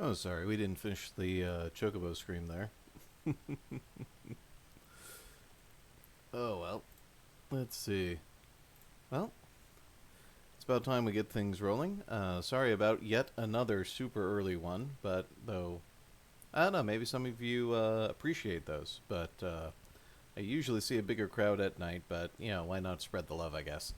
Oh, sorry, we didn't finish the Chocobo scream there. Oh, well. Let's see. Well, it's about time we get things rolling. Sorry about yet another super early one, but though, I don't know, maybe some of you appreciate those, but I usually see a bigger crowd at night, but, you know, why not spread the love, I guess.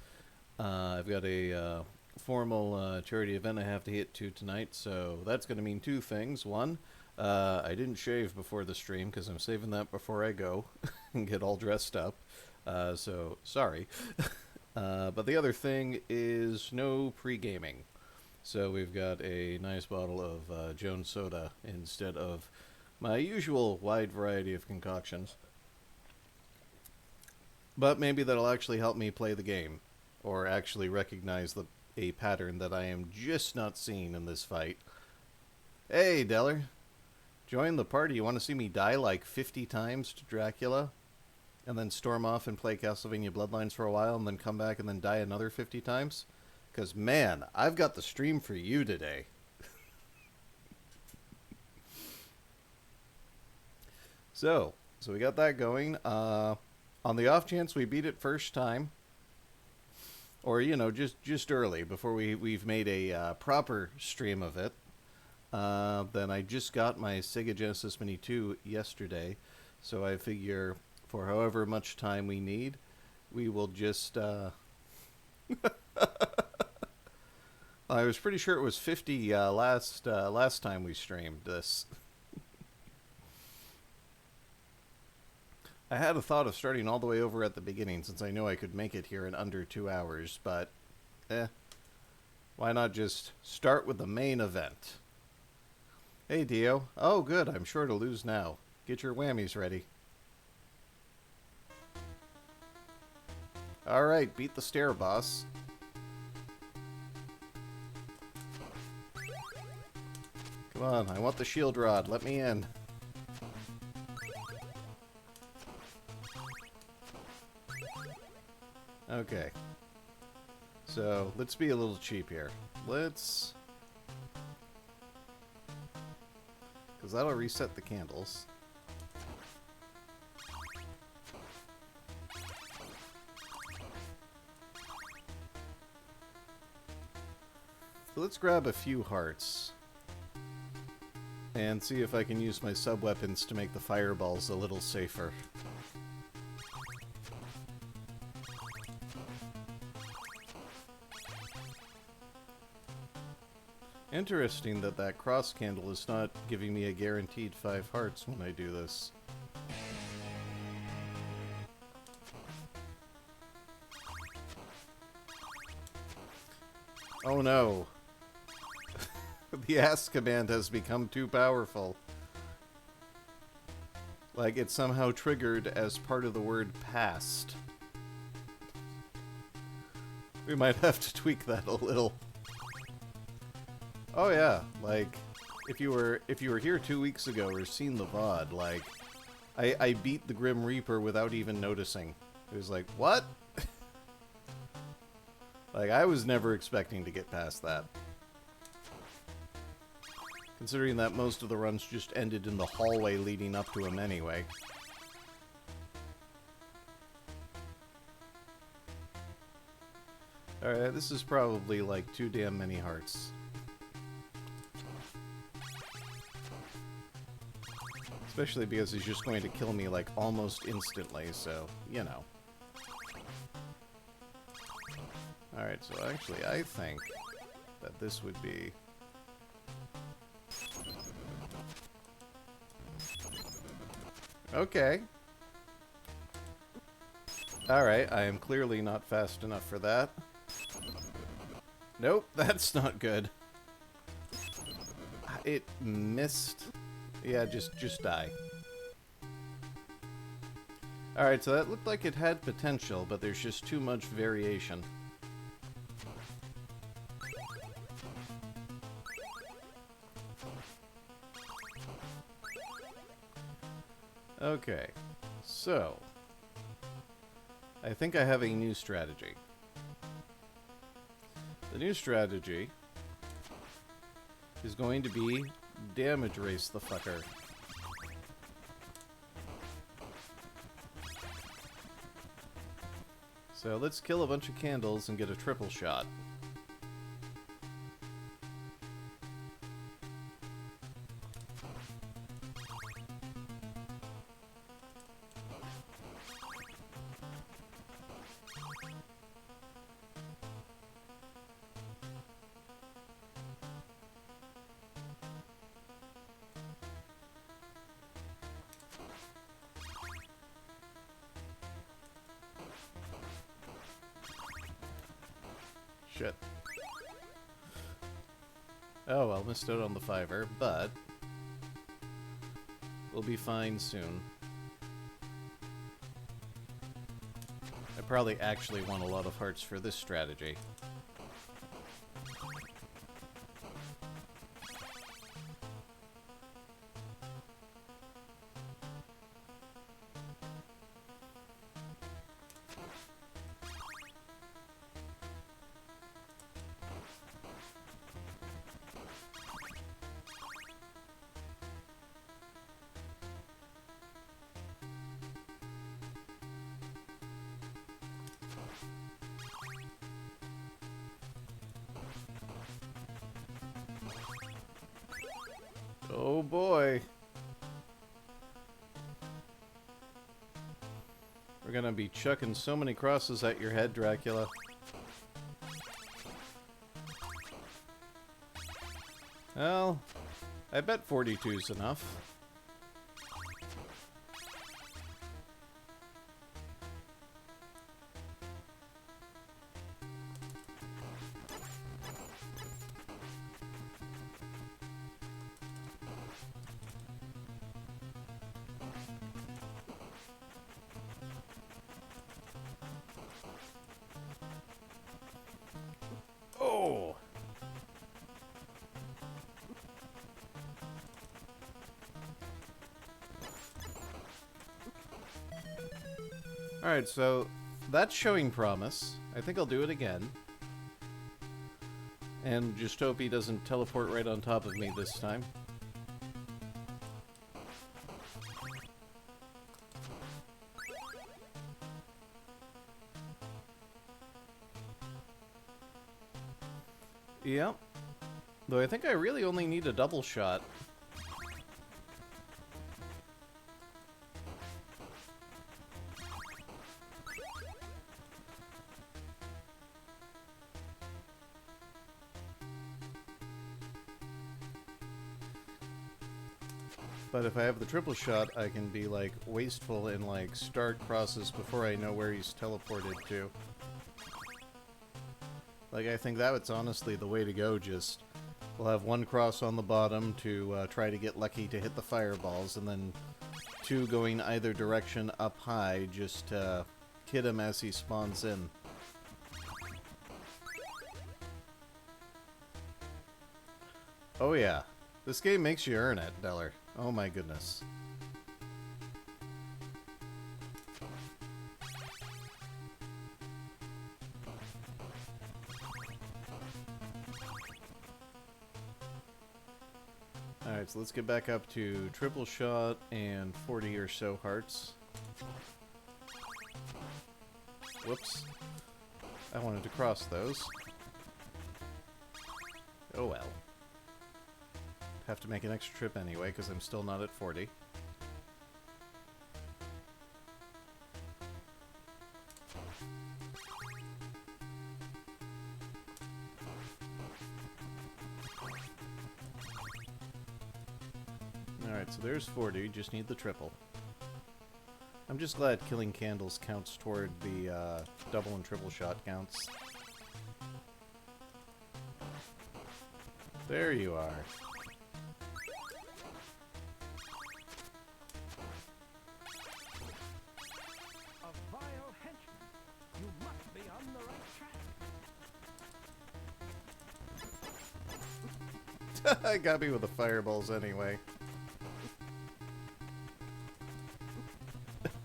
I've got a formal charity event I have to hit to tonight, so that's going to mean two things. One, I didn't shave before the stream because I'm saving that before I go and get all dressed up, so sorry. But the other thing is no pre-gaming. So we've got a nice bottle of Jones soda instead of my usual wide variety of concoctions. But maybe that'll actually help me play the game, or actually recognize a pattern that I am just not seeing in this fight. Hey, Deller. Join the party. You want to see me die like 50 times to Dracula? And then storm off and play Castlevania Bloodlines for a while, and then come back and then die another 50 times? Because, man, I've got the stream for you today. So we got that going. On the off chance we beat it first time, or, you know, just early, before we've made a proper stream of it, then I just got my Sega Genesis Mini 2 yesterday, so I figure for however much time we need, we will just, I was pretty sure it was 50 last time we streamed this. I had a thought of starting all the way over at the beginning, since I know I could make it here in under 2 hours, but, why not just start with the main event? Hey, Dio. Oh, good, I'm sure to lose now. Get your whammies ready. Alright, beat the stair boss. Come on, I want the shield rod, let me in. Okay. So, let's be a little cheap here. Let's... because that'll reset the candles. So let's grab a few hearts. And see if I can use my sub-weapons to make the fireballs a little safer. Interesting that that cross candle is not giving me a guaranteed 5 hearts when I do this. Oh no! The ask command has become too powerful. Like it's somehow triggered as part of the word past. We might have to tweak that a little. Oh yeah, like, if you were here 2 weeks ago or seen the VOD, like, I beat the Grim Reaper without even noticing. It was like, what? Like, I was never expecting to get past that. Considering that most of the runs just ended in the hallway leading up to him anyway. Alright, this is probably like too damn many hearts. Especially because he's just going to kill me, like, almost instantly, so, you know. Alright, so actually, I think that this would be... okay. Alright, I am clearly not fast enough for that. Nope, that's not good. It missed... yeah, just die. Alright, so that looked like it had potential, but there's just too much variation. Okay, so... I think I have a new strategy. The new strategy is going to be damage race the fucker. So let's kill a bunch of candles and get a triple shot. Shit. Oh well, missed out on the fiver, but we'll be fine soon. I probably actually want a lot of hearts for this strategy. Oh boy. We're gonna be chucking so many crosses at your head, Dracula. Well, I bet 42's enough. Oh! Alright, so that's showing promise. I think I'll do it again. And just hope he doesn't teleport right on top of me this time. Yep. Though I think I really only need a double shot. But if I have the triple shot, I can be, like, wasteful and, like, start crosses before I know where he's teleported to. Like, I think that's honestly the way to go, just... We'll have one cross on the bottom to try to get lucky to hit the fireballs, and then two going either direction up high, just hit him as he spawns in. Oh yeah. This game makes you earn it, Deller. Oh my goodness. Alright, so let's get back up to triple shot and 40 or so hearts. Whoops. I wanted to cross those. Oh well. Have to make an extra trip anyway, because I'm still not at 40. Alright, so there's 40, just need the triple. I'm just glad killing candles counts toward the double and triple shot counts. There you are. I got me with the fireballs anyway.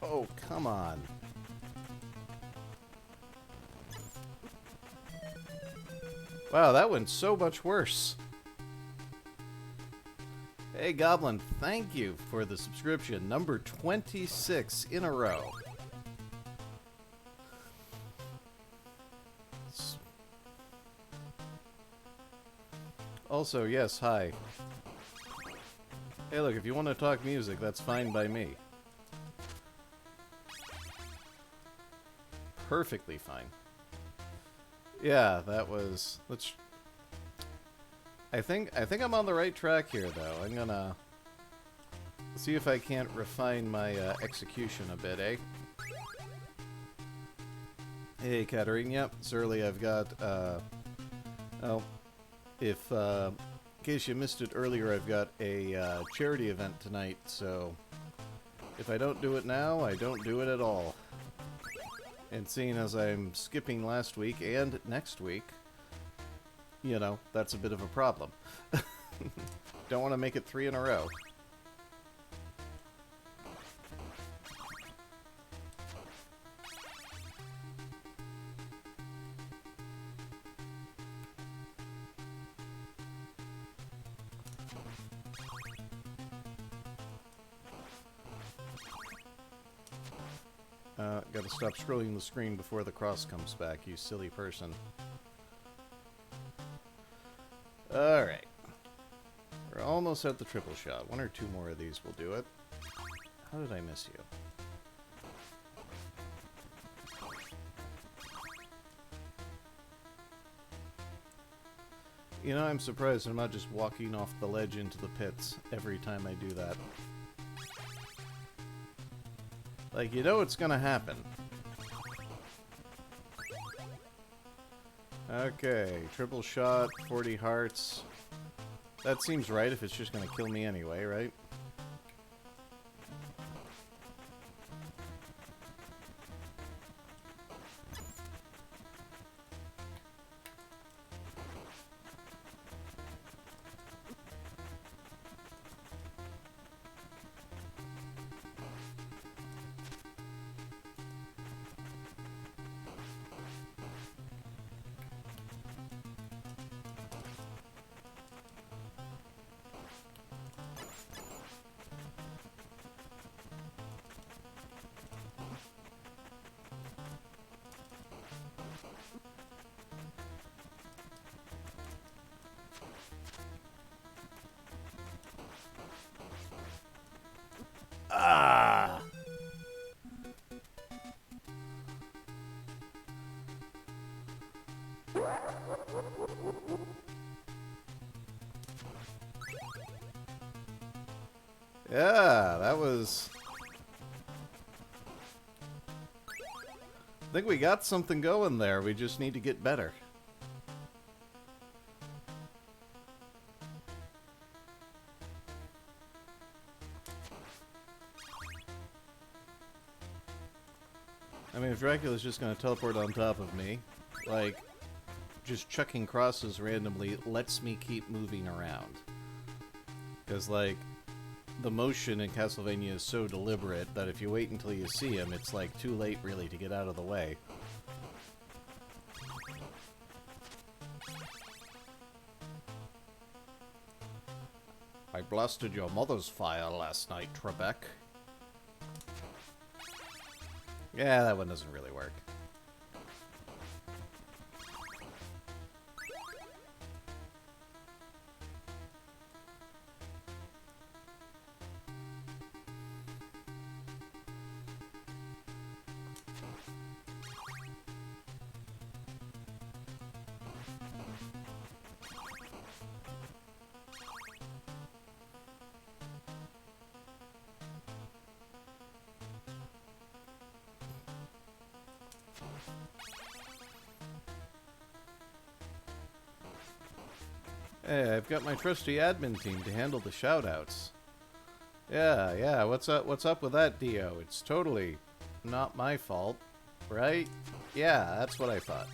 Oh, come on. Wow, that went so much worse. Hey, Goblin, thank you for the subscription. Number 26 in a row. Also, yes, hi. Hey, look, if you want to talk music, that's fine by me. Perfectly fine. Yeah, that was... I think I'm on the right track here, though. I'm gonna see if I can't refine my execution a bit, eh? Hey, Katarine. Yep, it's early. I've got, well, if, in case you missed it earlier, I've got a charity event tonight, so if I don't do it now, I don't do it at all. And seeing as I'm skipping last week and next week, you know, that's a bit of a problem. Don't want to make it 3 in a row. Gotta stop scrolling the screen before the cross comes back, you silly person. Alright. We're almost at the triple shot. 1 or 2 more of these will do it. How did I miss you? You know, I'm surprised I'm not just walking off the ledge into the pits every time I do that. Like, you know it's gonna happen. Okay, triple shot, 40 hearts. That seems right if it's just gonna kill me anyway, right? Ah! Yeah, that was... I think we got something going there. We just need to get better. I mean, if Dracula's just gonna teleport on top of me, like, just chucking crosses randomly lets me keep moving around. Because, like, the motion in Castlevania is so deliberate that if you wait until you see him, it's, like, too late, really, to get out of the way. I blasted your mother's fire last night, Trebek. Yeah, that one doesn't really work. Hey, I've got my trusty admin team to handle the shoutouts. Yeah, what's up with that, Dio? It's totally not my fault, right? Yeah, that's what I thought.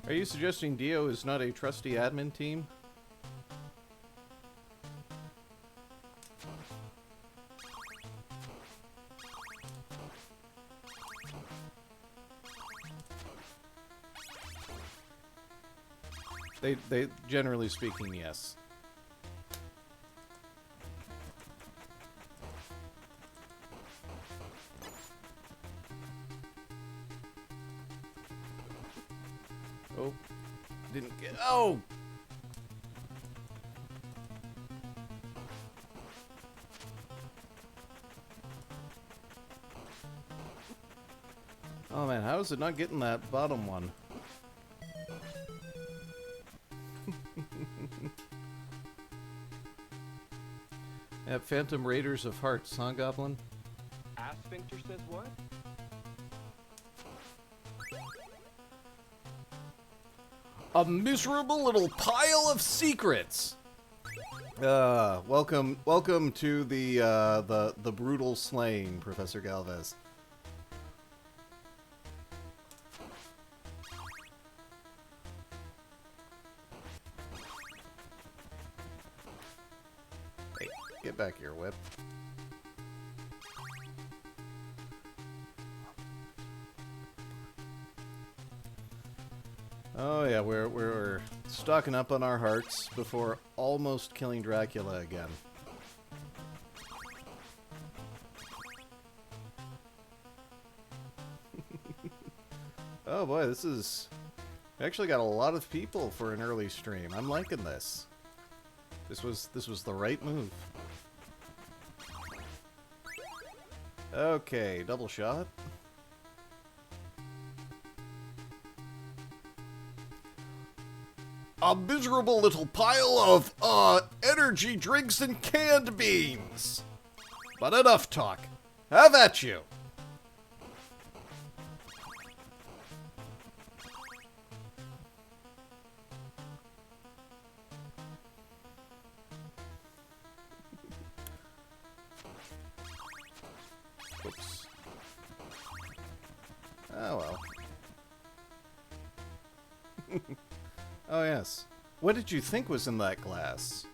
Are you suggesting Dio is not a trusty admin team? They generally speaking, yes. Oh, didn't get. Oh! Oh man, how is it not getting that bottom one? Yeah, Phantom Raiders of Hearts, huh, Goblin? Asphincter says what? A miserable little pile of secrets. Welcome to the brutal slaying, Professor Galvez. Hey, get back here, Whip. Oh yeah, we're stocking up on our hearts before almost killing Dracula again. Oh boy, this is... We actually got a lot of people for an early stream. I'm liking this. This was the right move. Okay, double shot. A miserable little pile of, energy drinks and canned beans. But enough talk. Have at you. Oops. Oh well. Oh, yes. What did you think was in that glass?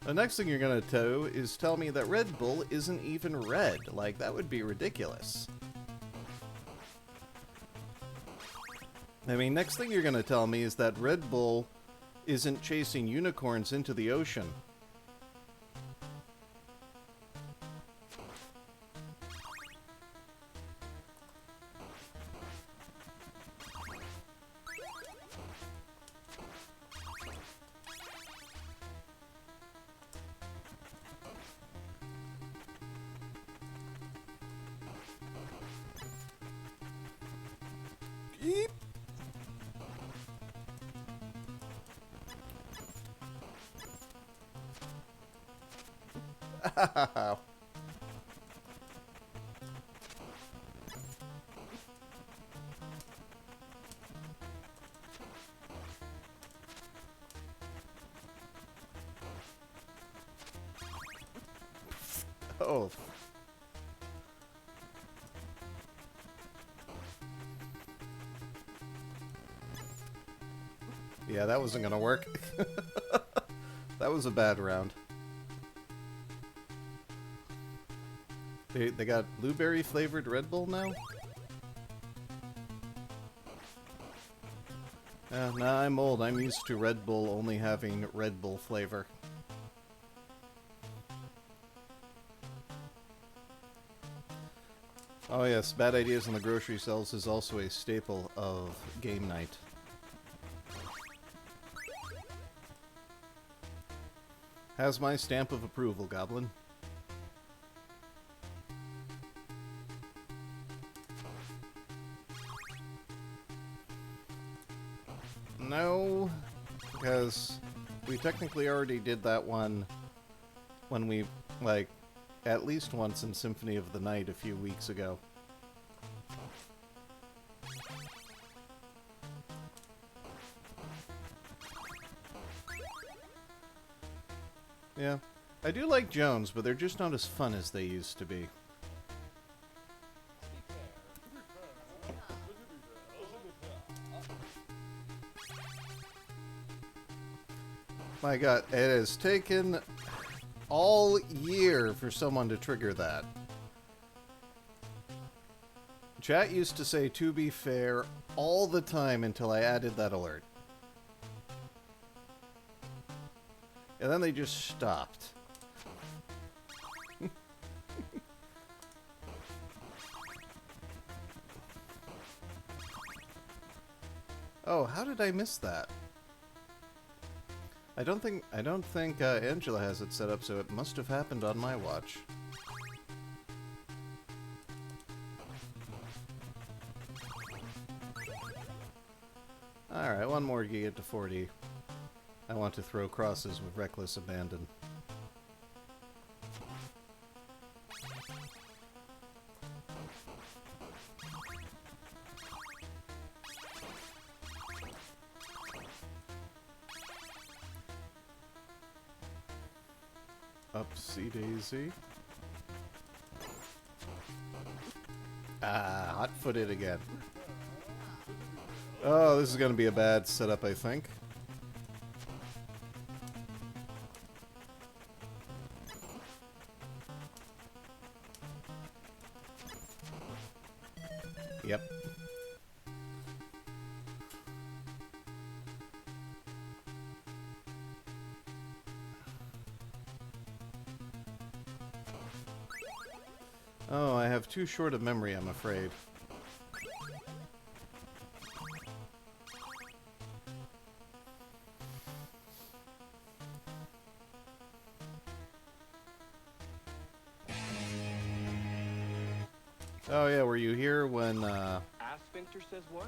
The next thing you're going to do is tell me that Red Bull isn't even red. Like, that would be ridiculous. I mean, next thing you're going to tell me is that Red Bull isn't chasing unicorns into the ocean. Eep. Oh. Yeah, that wasn't gonna work. That was a bad round. They got blueberry flavored Red Bull now? Nah, I'm old. I'm used to Red Bull only having Red Bull flavor. Oh yes, bad ideas on the grocery shelves is also a staple of game night. Has my stamp of approval, Goblin. No, because we technically already did that one when we, like, at least once in Symphony of the Night a few weeks ago. Yeah, I do like Jones, but they're just not as fun as they used to be. My god, it has taken all year for someone to trigger that. Chat used to say, "to be fair," all the time until I added that alert. And then they just stopped. Oh, how did I miss that? I don't think Angela has it set up, so it must have happened on my watch. Alright, one more to get to 40. I want to throw crosses with reckless abandon. Upsy daisy. Ah, hot-footed again. Oh, this is going to be a bad setup, I think. Yep. Oh, I have too short a memory, I'm afraid. Oh yeah, were you here when, Asphincter says what?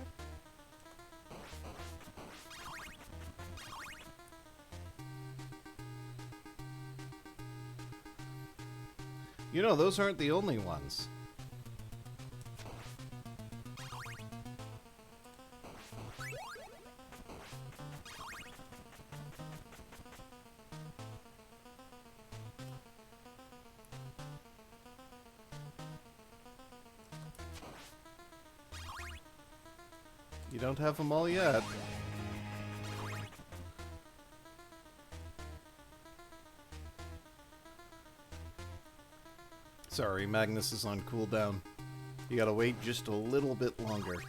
You know, those aren't the only ones. You don't have them all yet. Sorry, Magnus is on cooldown. You gotta wait just a little bit longer.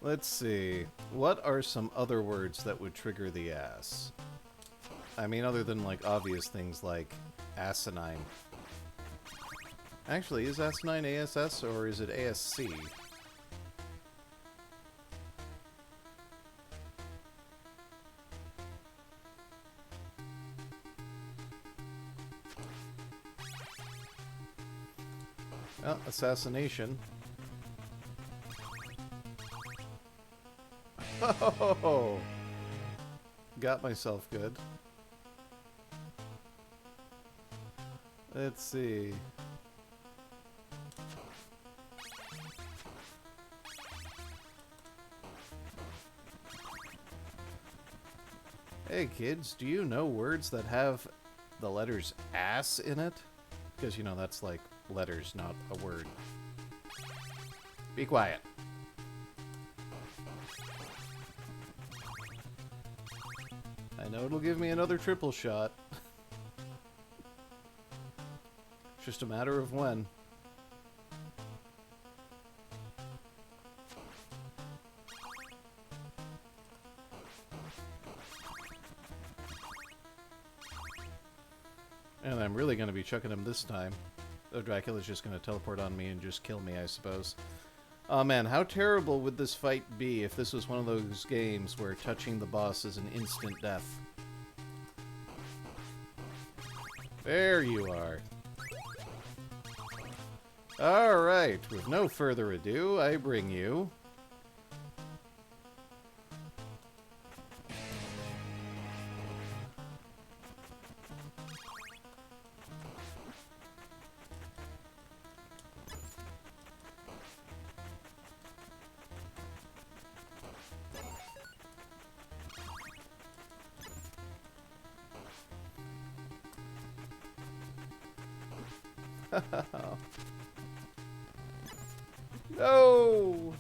Let's see. What are some other words that would trigger the ass? I mean, other than, like, obvious things like asinine. Actually, is asinine ASS or is it ASC? Oh, assassination. Oh, got myself good. Let's see. Hey kids, do you know words that have the letters ass in it? Because, you know, that's like letters, not a word. Be quiet. I know it'll give me another triple shot. It's just a matter of when. And I'm really going to be chucking him this time. Though Dracula's just going to teleport on me and just kill me, I suppose. Oh man, how terrible would this fight be if this was one of those games where touching the boss is an instant death? There you are. Alright, with no further ado, I bring you... No!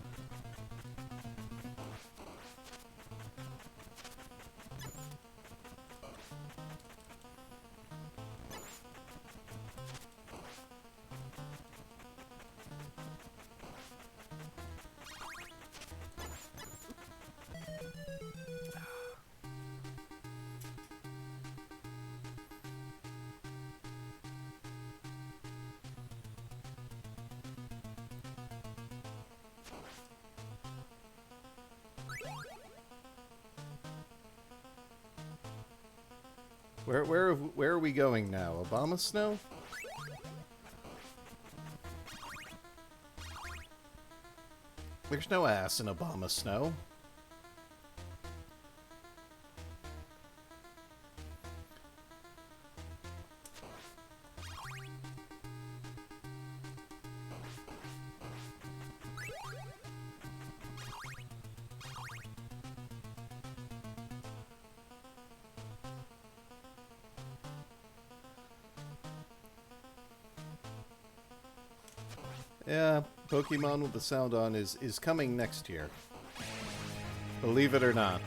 Where are we going now? Obama Snow? There's no ass in Obama Snow. Yeah, Pokemon with the sound on is coming next year. Believe it or not.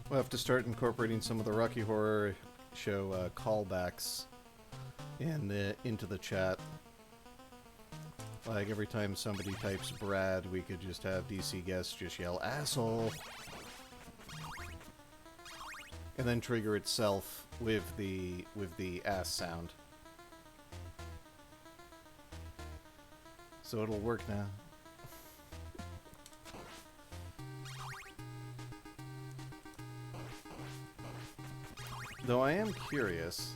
We'll have to start incorporating some of the Rocky Horror Show callbacks into the chat. Like every time somebody types Brad, we could just have DC guests just yell asshole, and then trigger itself with the ass sound. So it'll work now. Though I am curious.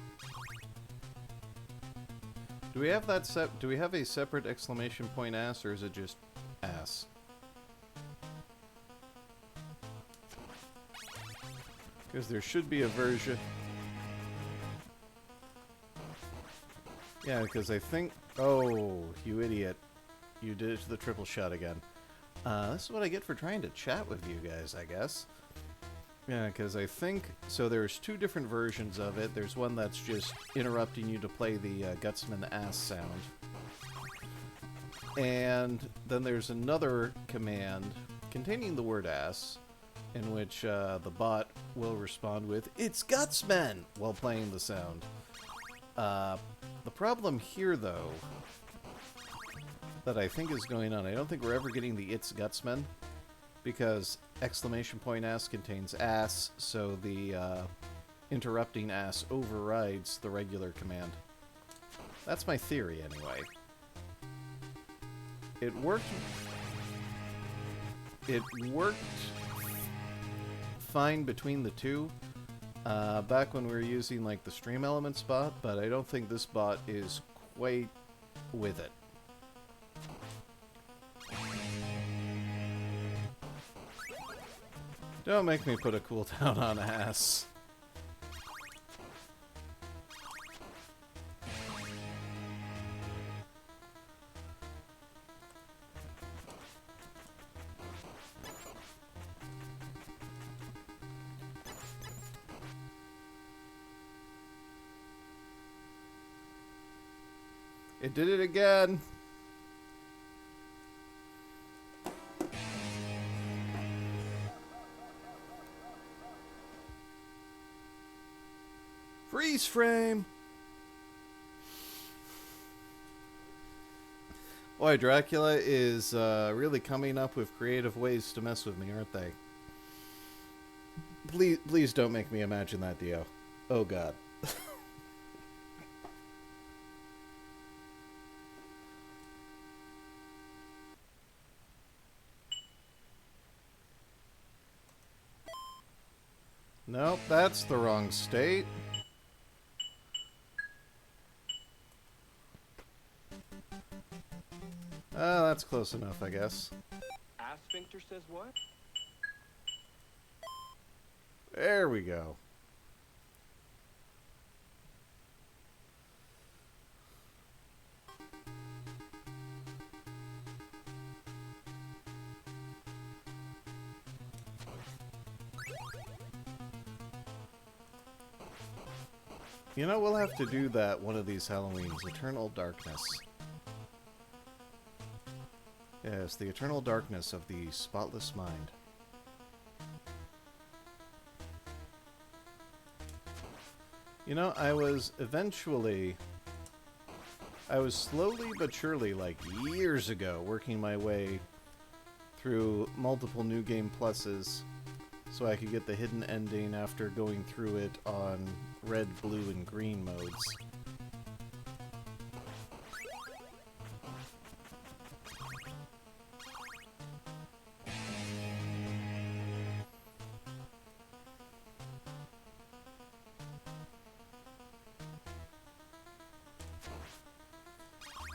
Do we have that do we have a separate exclamation point ass, or is it just ass? Because there should be a version. Yeah, because I think... Oh, you idiot. You did the triple shot again. This is what I get for trying to chat with you guys, I guess. Yeah, because I think... So there's two different versions of it. There's one that's just interrupting you to play the Gutsman ass sound. And then there's another command containing the word ass, in which the bot will respond with, "It's Gutsman!" while playing the sound. The problem here, though, that I think is going on, I don't think we're ever getting the "It's Gutsman," because exclamation point ass contains ass, so the interrupting ass overrides the regular command. That's my theory, anyway. It worked fine between the two back when we were using like the Stream Elements bot, but I don't think this bot is quite with it. Don't make me put a cooldown on ass. It did it again. Freeze frame. Boy, Dracula is really coming up with creative ways to mess with me, aren't they? Please don't make me imagine that, Dio. Oh God. Nope, that's the wrong state. That's close enough, I guess. Ass sphincter says what? There we go. You know, we'll have to do that one of these Halloweens. Eternal Darkness. Yes, the eternal darkness of the spotless mind. You know, I was slowly but surely, like years ago, working my way through multiple New Game Pluses so I could get the hidden ending after going through it on red, blue, and green modes.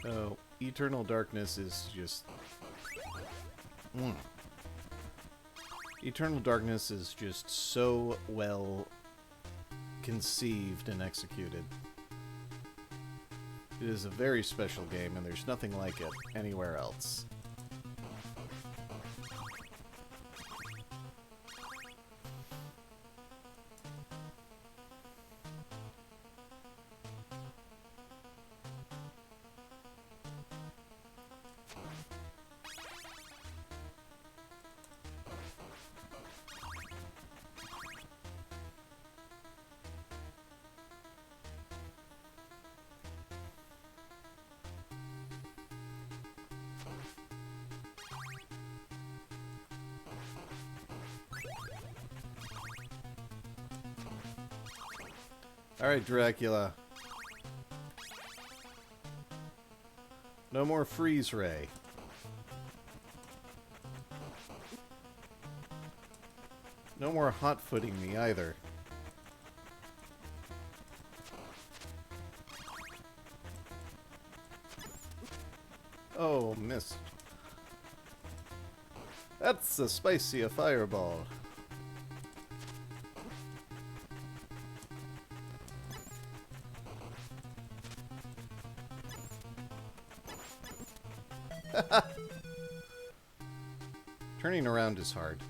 Oh, Eternal Darkness is just... Eternal Darkness is just so well conceived and executed. It is a very special game, and there's nothing like it anywhere else. Alright, Dracula. No more freeze ray. No more hot-footing me either. Oh, missed. That's a spicy fireball. Turning around is hard.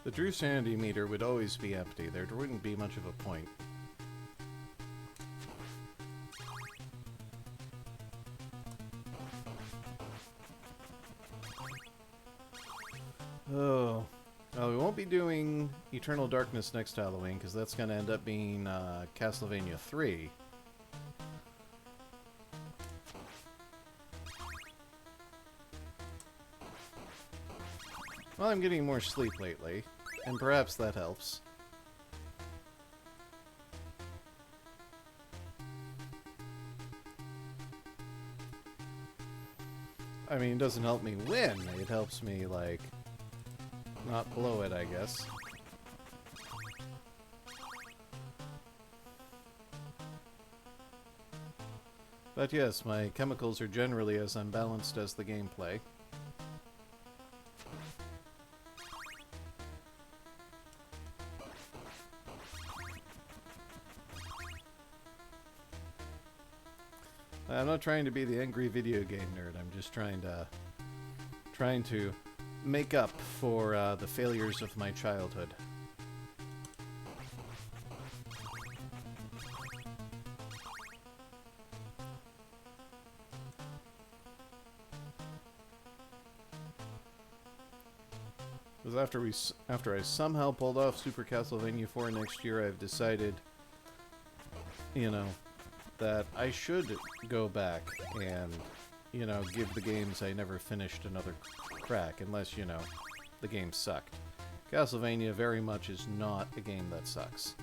The true sanity meter would always be empty. There wouldn't be much of a point. Oh. Well, we won't be doing Eternal Darkness next Halloween, because that's going to end up being Castlevania 3. Well, I'm getting more sleep lately, and perhaps that helps. I mean, it doesn't help me win. It helps me, like, not blow it, I guess. But yes, my chemicals are generally as unbalanced as the gameplay. I'm not trying to be the angry video game nerd. I'm just trying to make up for the failures of my childhood. Because after I somehow pulled off Super Castlevania 4 next year, I've decided, you know, that I should go back and, you know, give the games I never finished another crack, unless, you know, the game sucked. Castlevania very much is not a game that sucks.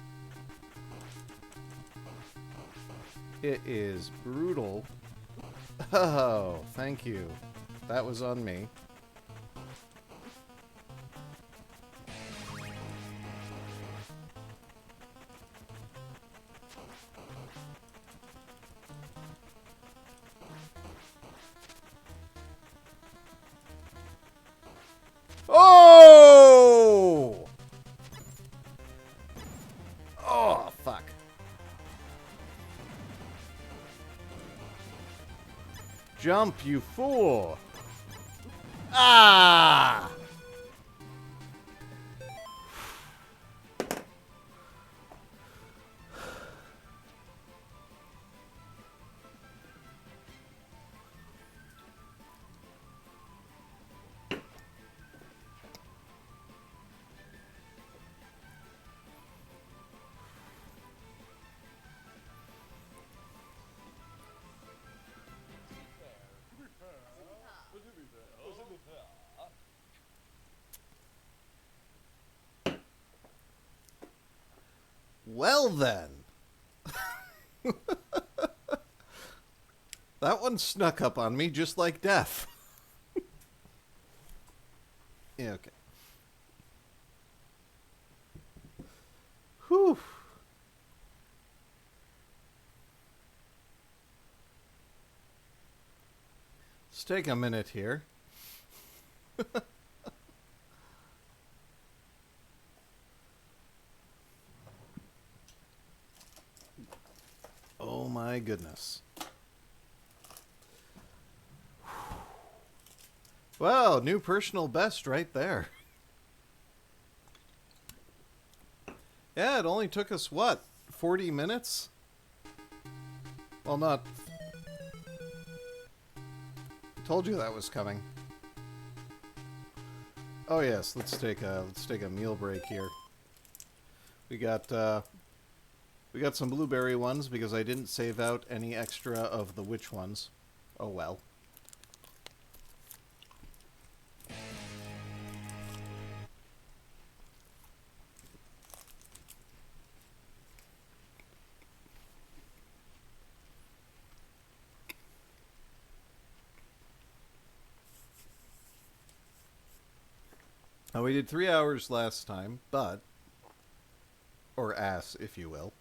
It is brutal. Oh, thank you. That was on me. Oh! Oh, fuck. Jump, you fool! Ah! Well then. That one snuck up on me just like death. Yeah, okay. Whew. Let's take a minute here. Oh my goodness. Well, new personal best right there. Yeah, it only took us, what, 40 minutes? Well, not... Told you that was coming. Oh yes, let's take a meal break here. We got some blueberry ones because I didn't save out any extra of the witch ones. Oh well. Now we did 3 hours last time, but, or ass, if you will.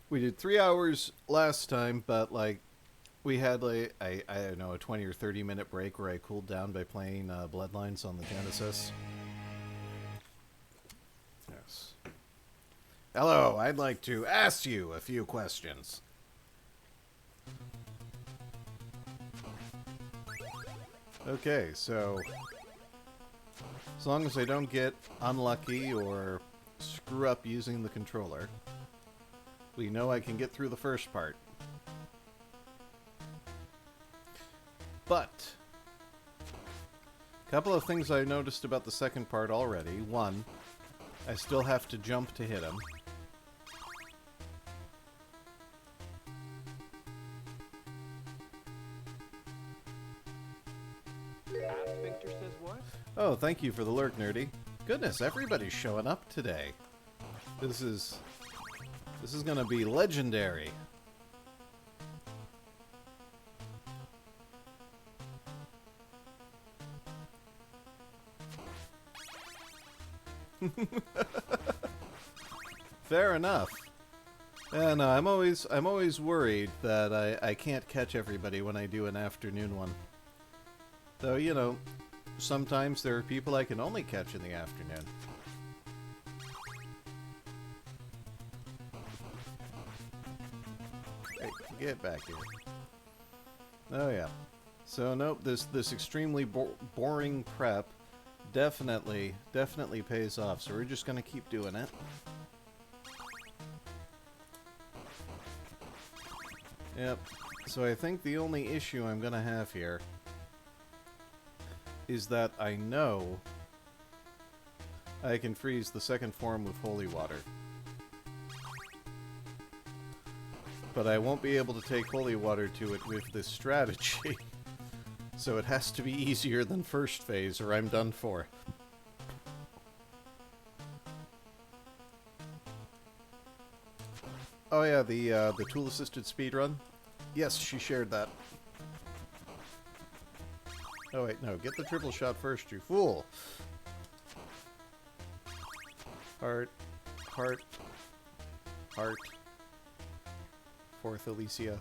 We did 3 hours last time, but like, we had like, I don't know, a 20 or 30 minute break where I cooled down by playing Bloodlines on the Genesis. Yes. Hello, I'd like to ask you a few questions. Okay, so as long as I don't get unlucky or screw up using the controller, we know I can get through the first part. But a couple of things I noticed about the second part already. One, I still have to jump to hit him. Sphincter says what? Oh, thank you for the lurk, Nerdy. Goodness, everybody's showing up today. This is gonna be legendary. Fair enough. Yeah, no, I'm always worried that I can't catch everybody when I do an afternoon one. Though, you know, sometimes there are people I can only catch in the afternoon. Hey, get back here. Oh yeah. So nope, this extremely boring prep definitely pays off. So we're just gonna keep doing it. Yep. So I think the only issue I'm gonna have here is that I know I can freeze the second form with holy water. But I won't be able to take holy water to it with this strategy. So it has to be easier than first phase or I'm done for. Oh yeah, the tool-assisted speedrun? Yes, she shared that. Oh wait, no, get the triple shot first, you fool! Heart, heart, heart. Fourth Alicia.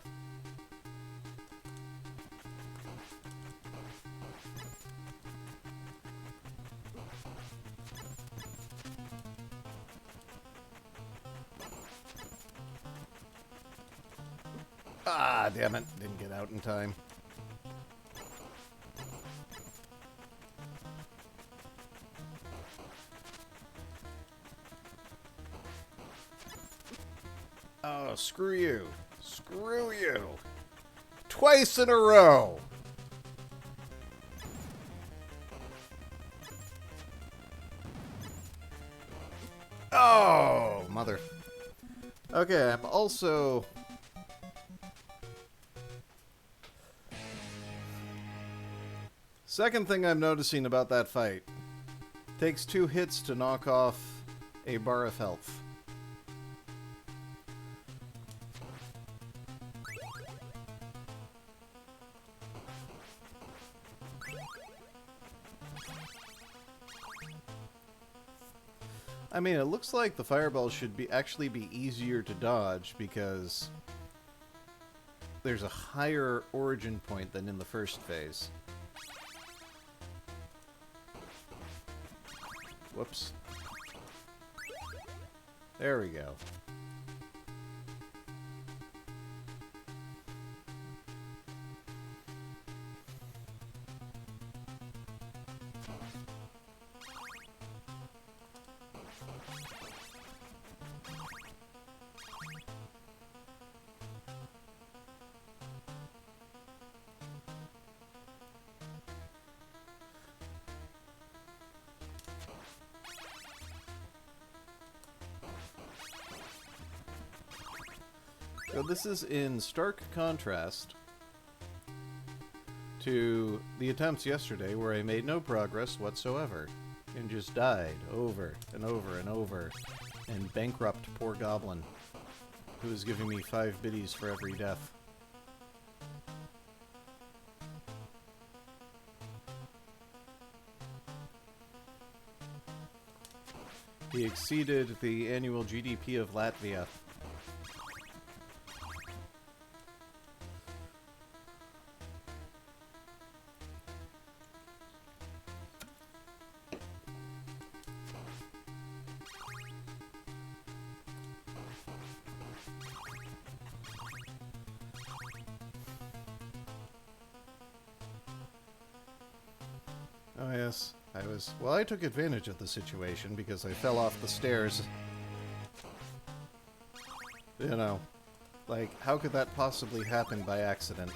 Ah, damn it. Didn't get out in time. Oh, screw you. Screw you. Twice in a row. Oh, mother. Okay, I'm also... Second thing I'm noticing about that fight. Takes 2 hits to knock off a bar of health. I mean, it looks like the fireballs should be actually be easier to dodge because there's a higher origin point than in the first phase. Whoops. There we go. So this is in stark contrast to the attempts yesterday where I made no progress whatsoever and just died over and over and over and bankrupt poor Goblin, who is giving me 5 biddies for every death. He exceeded the annual GDP of Latvia. Oh yes, well, I took advantage of the situation because I fell off the stairs. You know, like, how could that possibly happen by accident?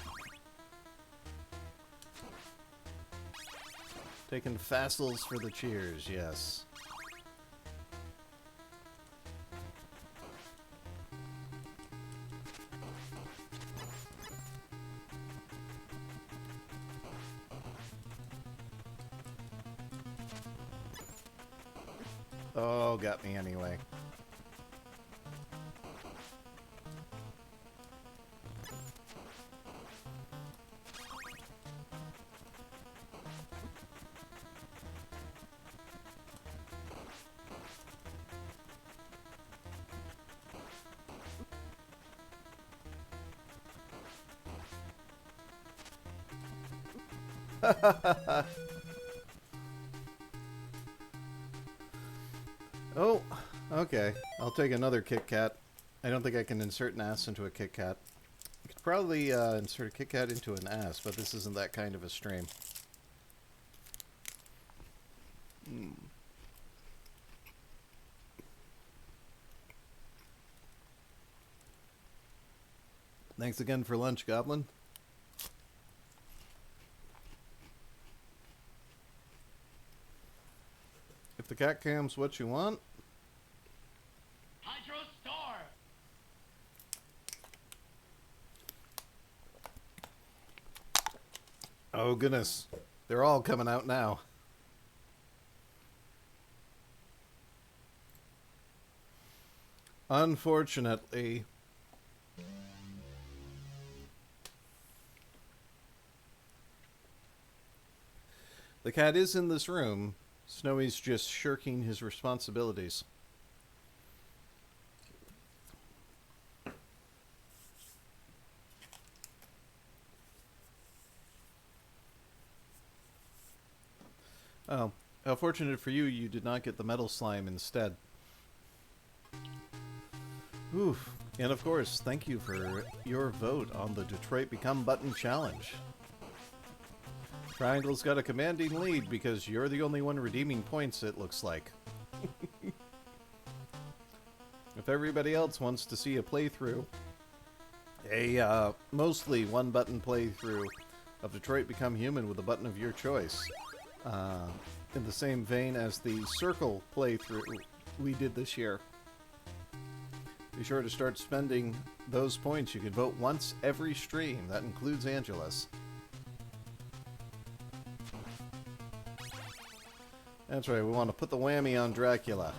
Taking fossils for the cheers, yes. Oh, got me anyway. Oh, okay. I'll take another Kit Kat. I don't think I can insert an ass into a Kit Kat. I could probably insert a Kit Kat into an ass, but this isn't that kind of a stream. Thanks again for lunch, Goblin. If the cat cam's what you want. Hydro Star! Oh, goodness. They're all coming out now. Unfortunately, the cat is in this room. Snowy's just shirking his responsibilities. Oh, how fortunate for you, you did not get the metal slime instead. Oof. And of course, thank you for your vote on the Detroit Become Button Challenge. Triangle's got a commanding lead because you're the only one redeeming points, it looks like. If everybody else wants to see a playthrough, a mostly one-button playthrough of Detroit Become Human with a button of your choice, in the same vein as the Circle playthrough we did this year, be sure to start spending those points. You can vote once every stream. That includes Angela's. That's right, we want to put the whammy on Dracula.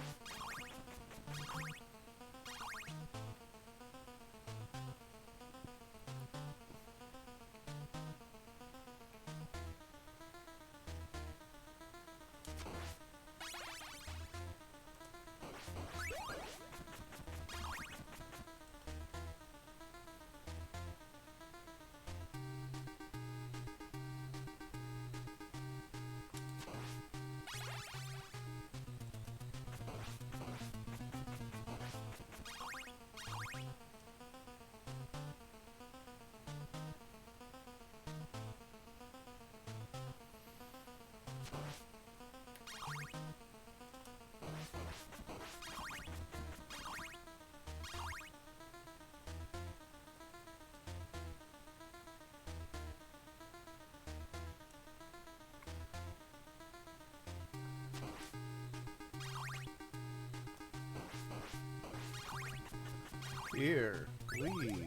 Here we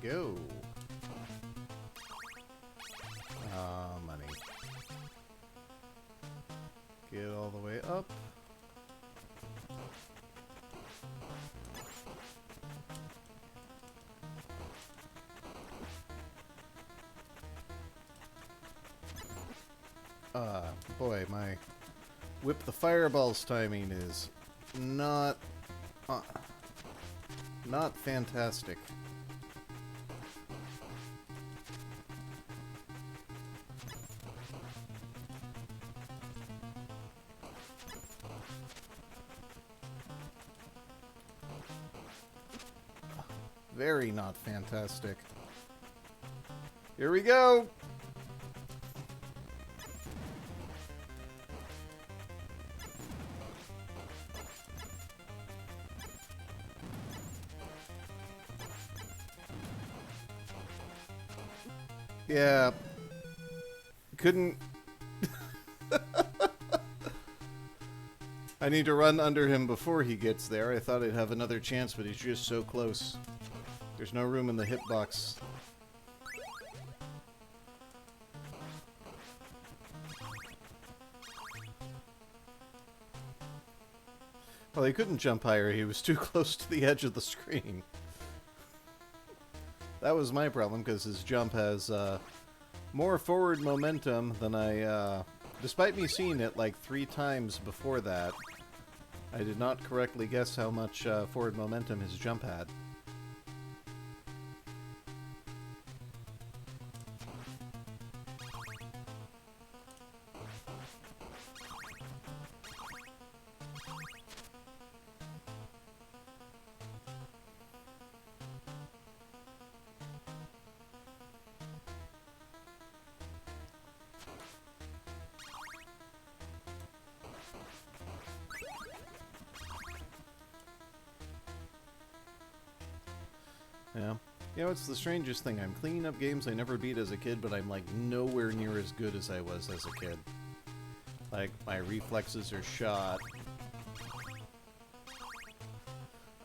go. Money. Get all the way up. Boy, my whip the fireballs timing is not fantastic. Very not fantastic. Here we go! Yeah. Couldn't... I need to run under him before he gets there. I thought I'd have another chance, but he's just so close. There's no room in the hitbox. Well, he couldn't jump higher. He was too close to the edge of the screen. That was my problem, because his jump has more forward momentum than I... Despite me seeing it like 3 times before that, I did not correctly guess how much forward momentum his jump had. Yeah. You know, it's the strangest thing. I'm cleaning up games I never beat as a kid, but I'm, like, nowhere near as good as I was as a kid. Like, my reflexes are shot.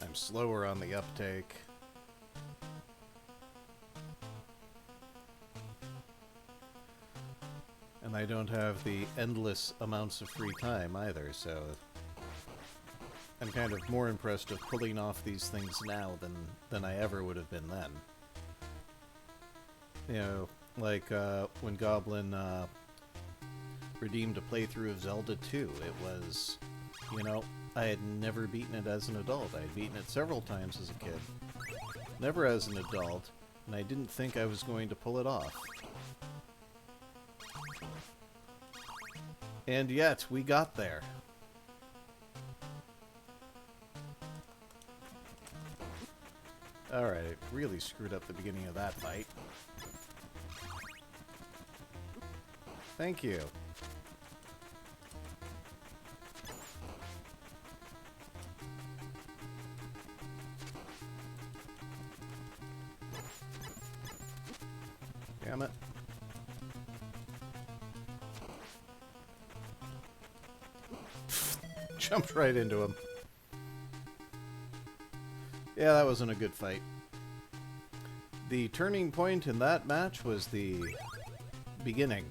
I'm slower on the uptake. And I don't have the endless amounts of free time either, so... I'm kind of more impressed of pulling off these things now than I ever would have been then. You know, like when Goblin redeemed a playthrough of Zelda 2, it was, you know, I had never beaten it as an adult. I had beaten it several times as a kid. Never as an adult, and I didn't think I was going to pull it off. And yet, we got there. Alright, it really screwed up the beginning of that fight. Thank you. Damn it. Jumped right into him. Yeah, that wasn't a good fight. The turning point in that match was the beginning.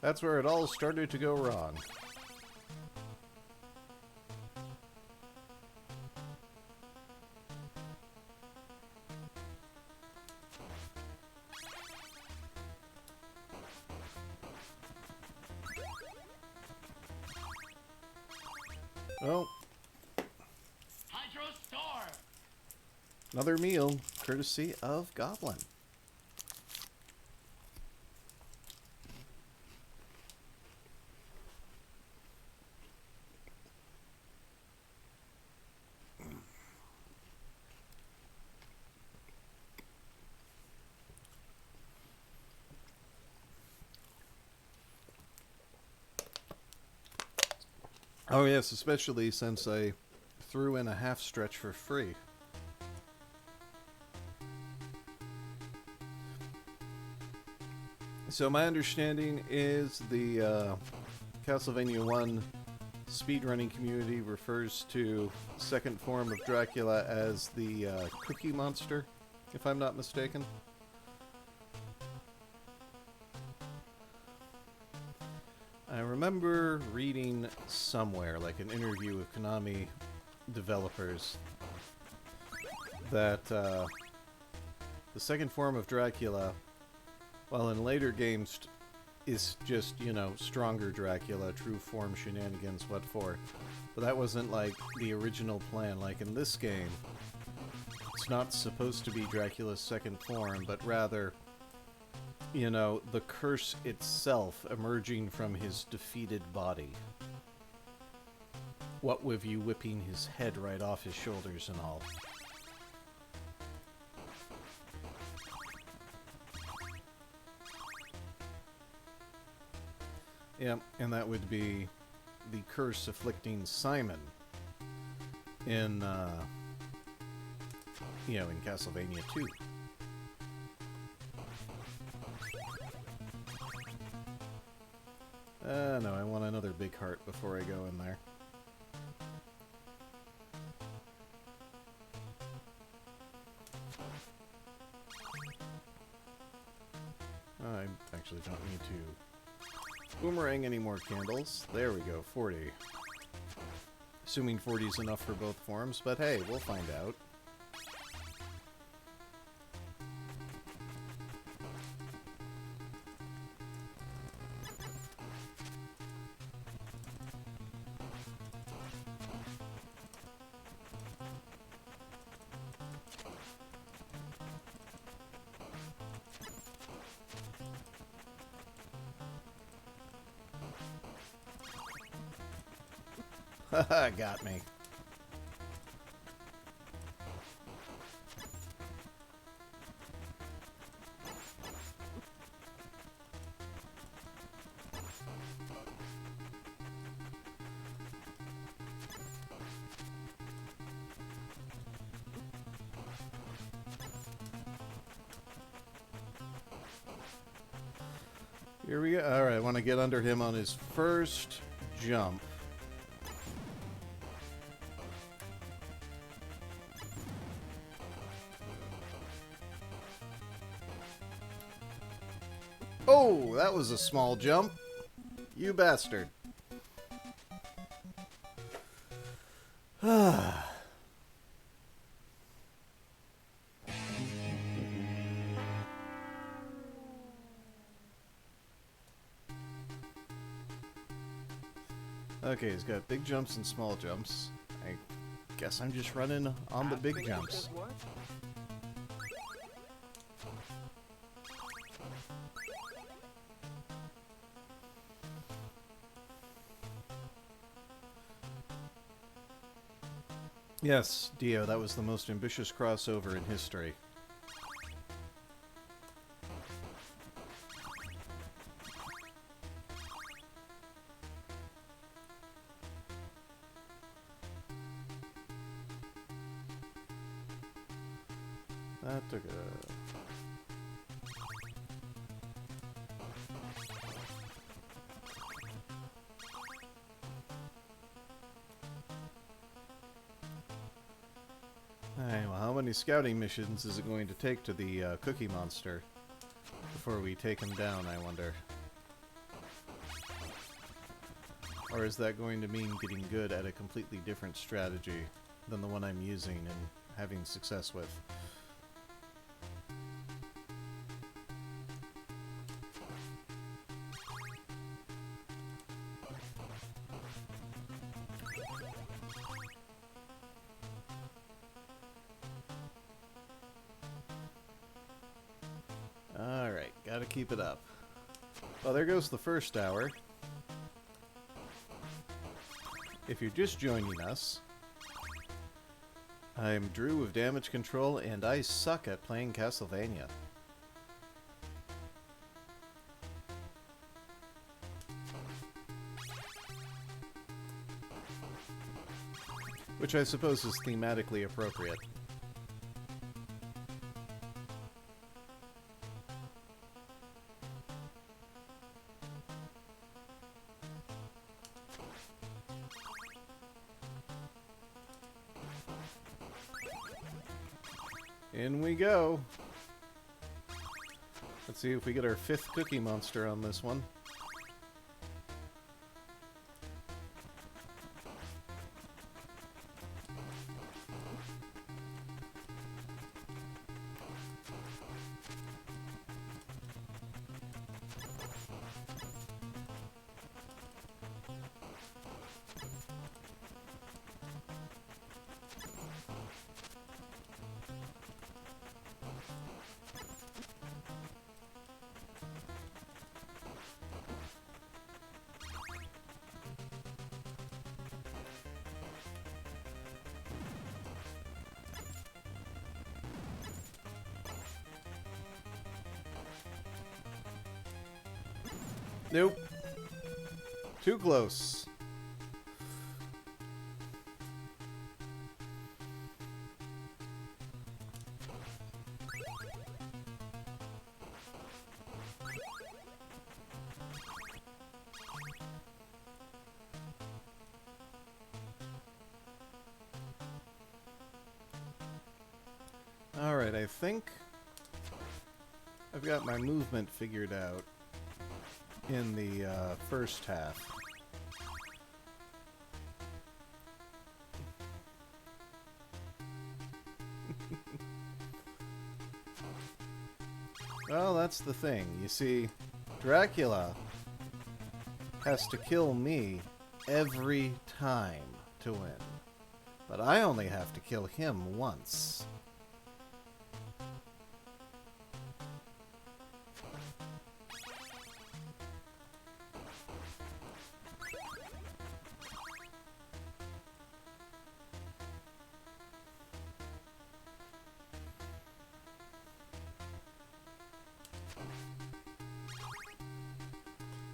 That's where it all started to go wrong. Well, another meal, courtesy of Goblin. Oh yes, especially since I threw in a half stretch for free. So my understanding is the Castlevania 1 speedrunning community refers to second form of Dracula as the cookie monster, if I'm not mistaken. I remember reading somewhere, like an interview with Konami developers, that the second form of Dracula, while in later games is just, you know, stronger Dracula, true form shenanigans, what for. But that wasn't, like, the original plan. Like, in this game, it's not supposed to be Dracula's second form, but rather, you know, the curse itself emerging from his defeated body. What with you whipping his head right off his shoulders and all. Yeah, and that would be the curse afflicting Simon in, you know, in Castlevania 2. No, I want another big heart before I go in there. I actually don't need to boomerang any more candles. There we go, 40. Assuming 40 is enough for both forms, but hey, we'll find out. Haha, got me. Here we go. Alright, I want to get under him on his first jump. Oh, that was a small jump. You bastard. Okay, he's got big jumps and small jumps. I guess I'm just running on the big jumps. Yes, Dio, that was the most ambitious crossover in history. That took a... Alright, well, how many scouting missions is it going to take to the Cookie Monster before we take him down, I wonder? Or is that going to mean getting good at a completely different strategy than the one I'm using and having success with? Alright, gotta keep it up. Well, there goes the first hour. If you're just joining us, I'm Drew with Damage Control, and I suck at playing Castlevania. Which I suppose is thematically appropriate. In we go. Let's see if we get our 5th cookie monster on this one. Nope. Too close. Alright, I think I've got my movement figured out in the first half. Well, that's the thing. You see, Dracula has to kill me every time to win. But I only have to kill him once.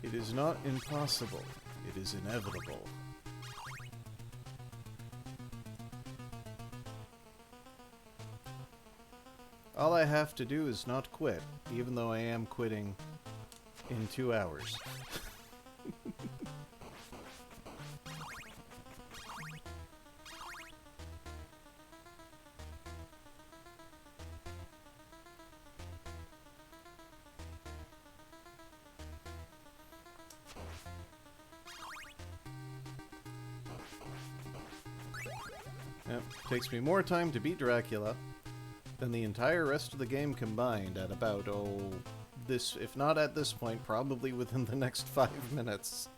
It is not impossible. It is inevitable. All I have to do is not quit, even though I am quitting in 2 hours. Yep, takes me more time to beat Dracula than the entire rest of the game combined at about, this, if not at this point, probably within the next 5 minutes.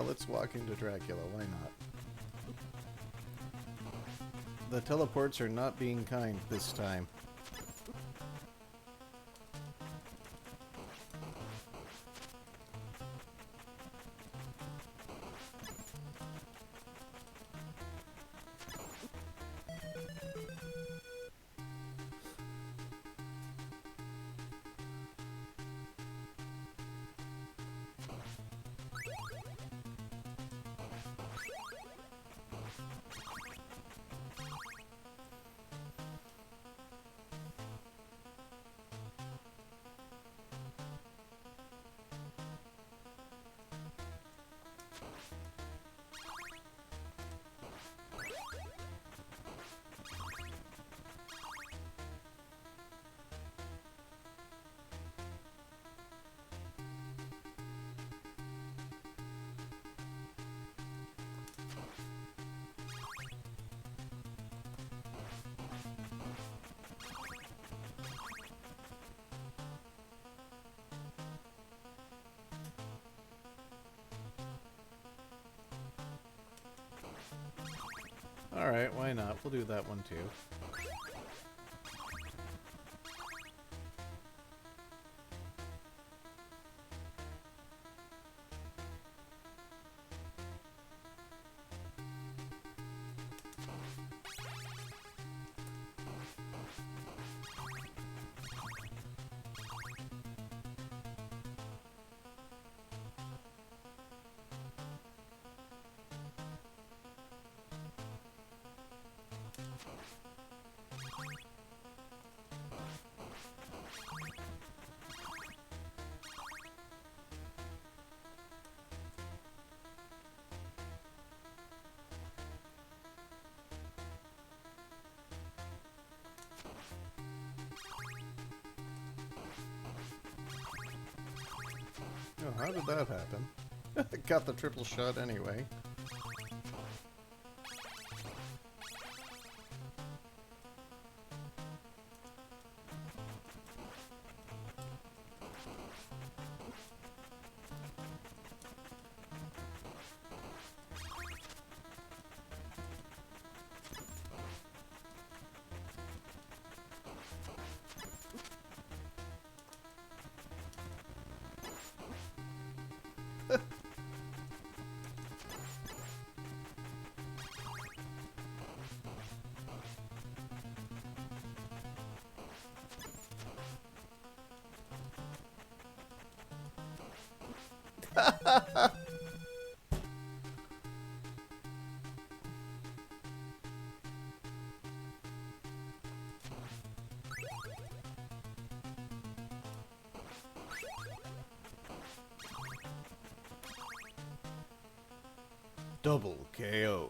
Let's walk into Dracula, why not? The teleports are not being kind this time. Alright, why not? We'll do that one too. Oh, how did that happen? Got the triple shot anyway. Double KO.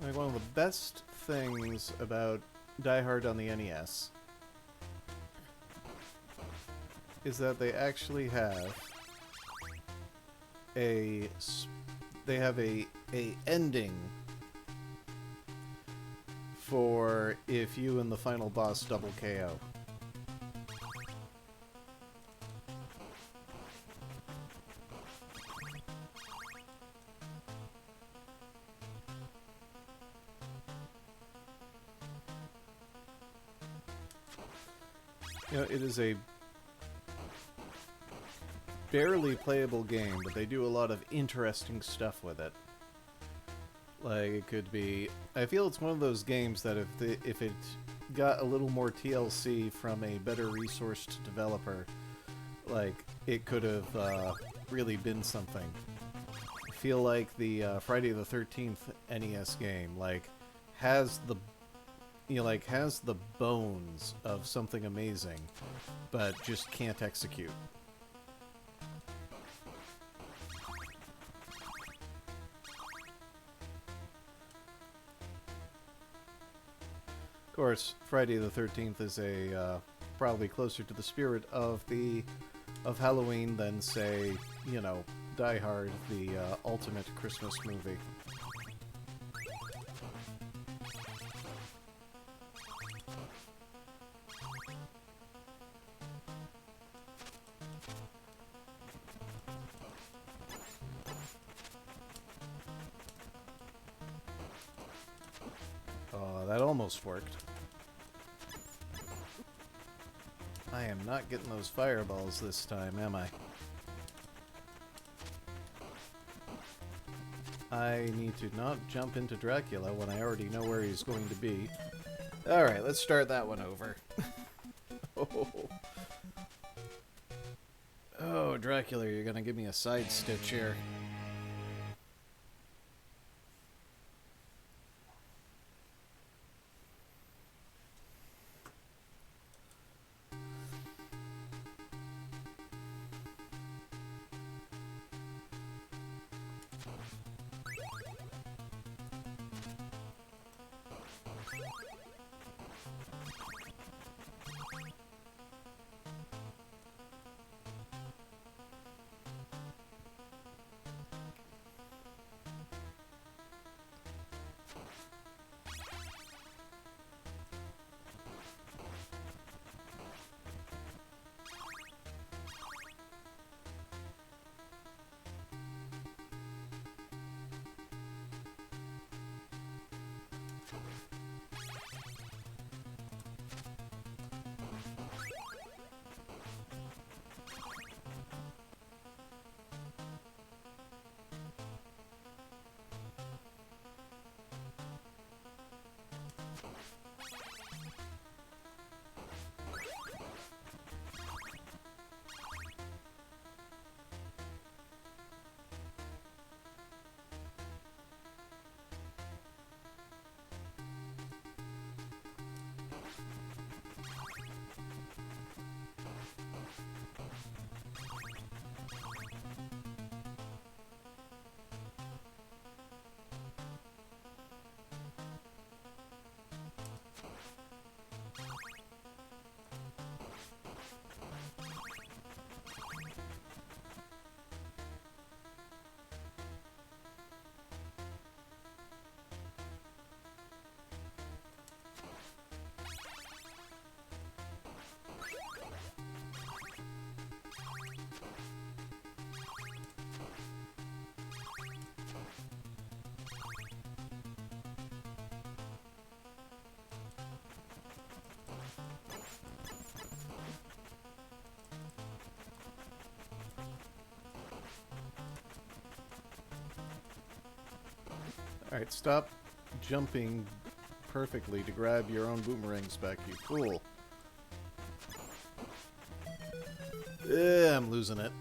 Like one of the best things about Die Hard on the NES is that they actually have a ending for if you and the final boss double KO. You know, it is a barely playable game, but they do a lot of interesting stuff with it. Like, it could be... I feel it's one of those games that if it got a little more TLC from a better resourced developer, like, it could have really been something. I feel like the Friday the 13th NES game, like, has the bones of something amazing, but just can't execute. Of course, Friday the 13th is a probably closer to the spirit of Halloween than, say, you know, Die Hard, the ultimate Christmas movie. That almost worked. I am not getting those fireballs this time, am I? I need to not jump into Dracula when I already know where he's going to be. Alright, let's start that one over. Oh, Dracula, you're gonna give me a side stitch here. Alright, stop jumping perfectly to grab your own boomerangs back, you fool. I'm losing it.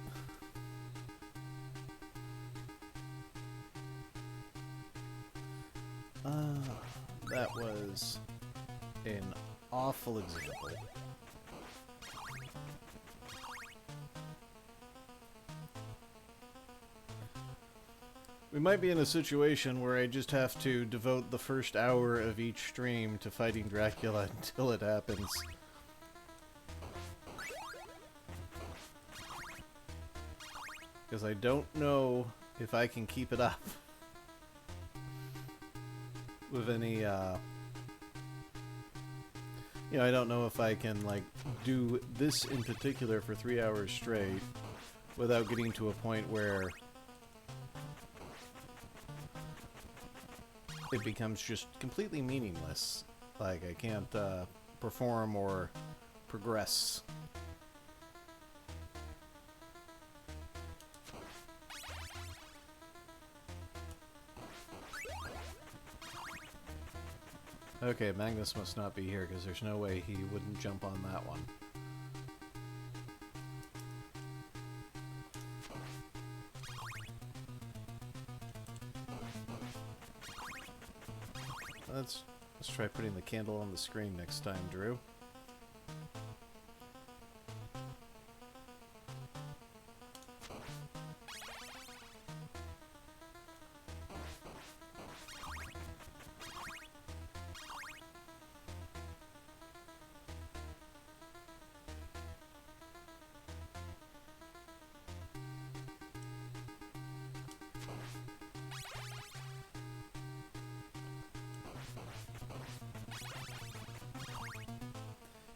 That was an awful example. We might be in a situation where I just have to devote the first hour of each stream to fighting Dracula until it happens. Because I don't know if I can keep it up with any, you know, I don't know if I can, like, do this in particular for 3 hours straight without getting to a point where it becomes just completely meaningless. Like, I can't perform or progress. Okay, Magnus must not be here because there's no way he wouldn't jump on that one. Let's try putting the candle on the screen next time, Drew.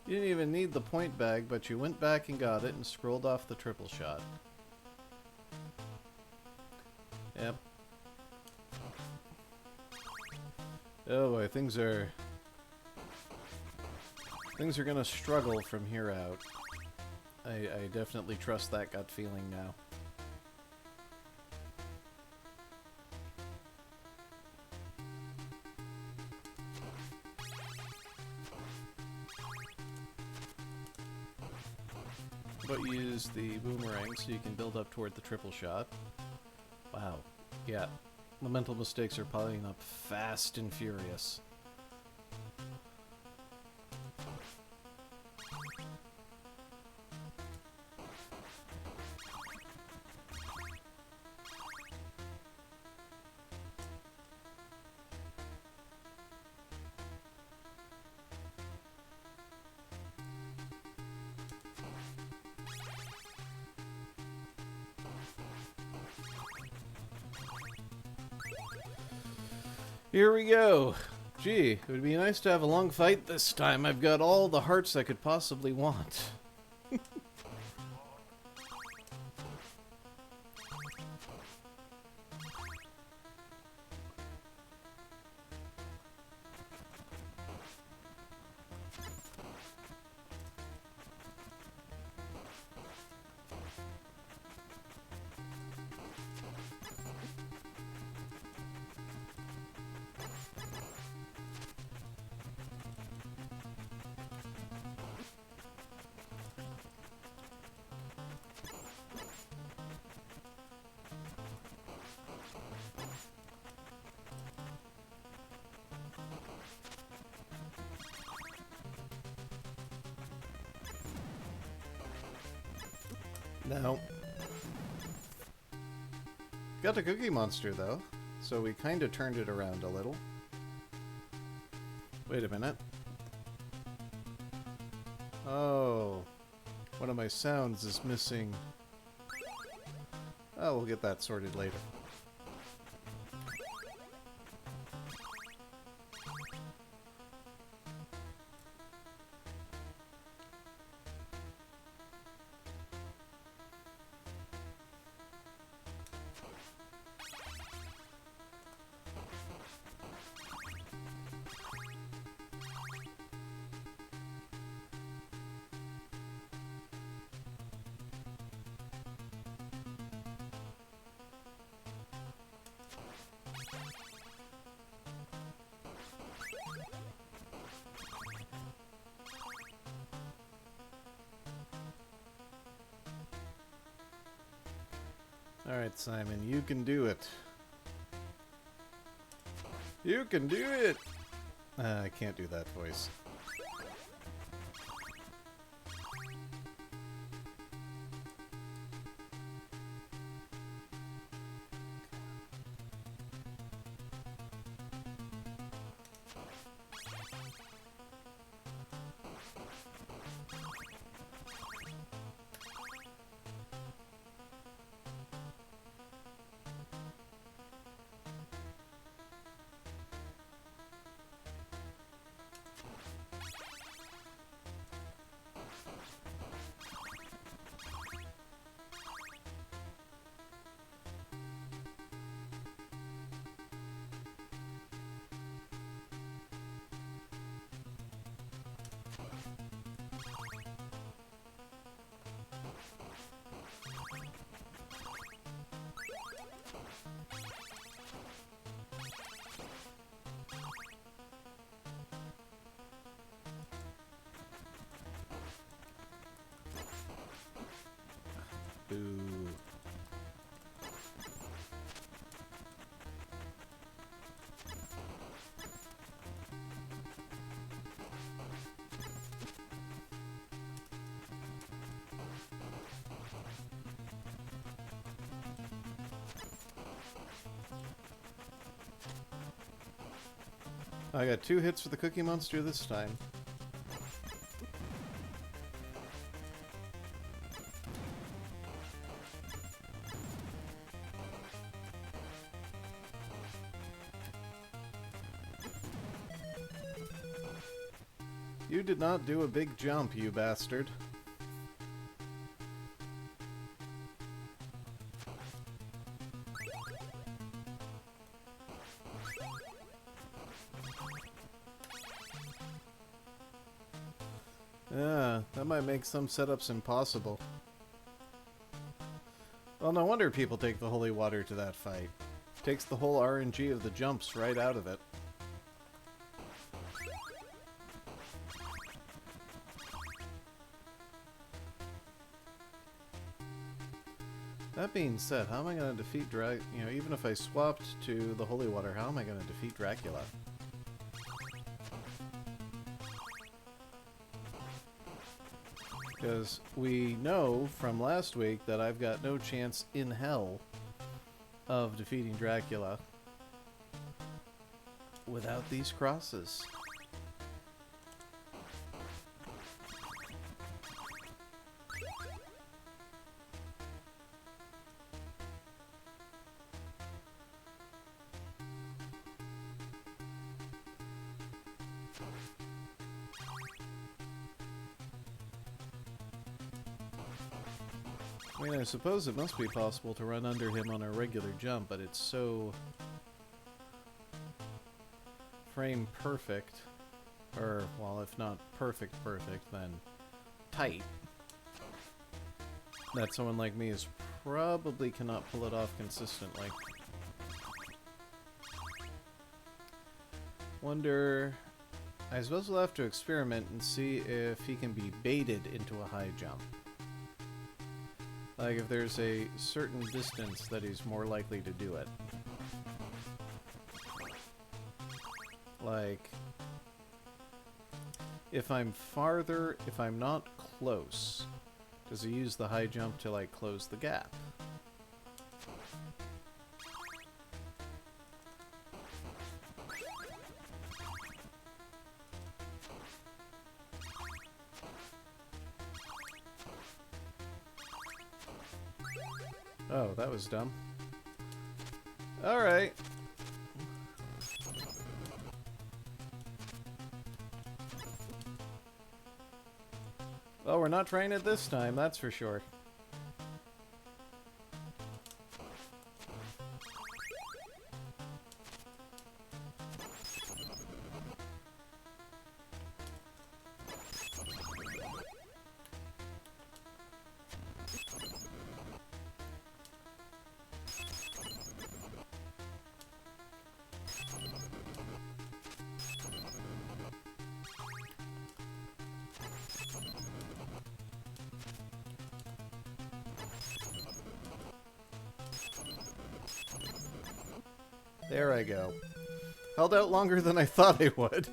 You didn't even need the point bag, but you went back and got it and scrolled off the triple shot. Yep. Oh boy, things are gonna struggle from here out. I definitely trust that gut feeling now. But use the boomerang so you can build up toward the triple shot. Wow. Yeah. The mental mistakes are piling up fast and furious. Here we go. Gee, it would be nice to have a long fight this time. I've got all the hearts I could possibly want. No. Got a Cookie Monster, though, so we kind of turned it around a little. Wait a minute. Oh. One of my sounds is missing. Oh, we'll get that sorted later. Alright, Simon, you can do it. You can do it! I can't do that voice. Boo. I got 2 hits for the Cookie Monster this time. You did not do a big jump, you bastard. Yeah, that might make some setups impossible. Well, no wonder people take the holy water to that fight. Takes the whole RNG of the jumps right out of it. That being said, how am I going to defeat even if I swapped to the holy water, how am I going to defeat Dracula? Because we know from last week that I've got no chance in hell of defeating Dracula without these crosses. I mean, I suppose it must be possible to run under him on a regular jump, but it's so frame perfect, or, well, if not perfect, then tight, that someone like me is probably cannot pull it off consistently. Wonder... I suppose we'll have to experiment and see if he can be baited into a high jump. Like, if there's a certain distance that he's more likely to do it. Like, if I'm not close, does he use the high jump to, like, close the gap? Oh, that was dumb. Alright. Well, we're not trying it this time, that's for sure. There I go. Held out longer than I thought I would.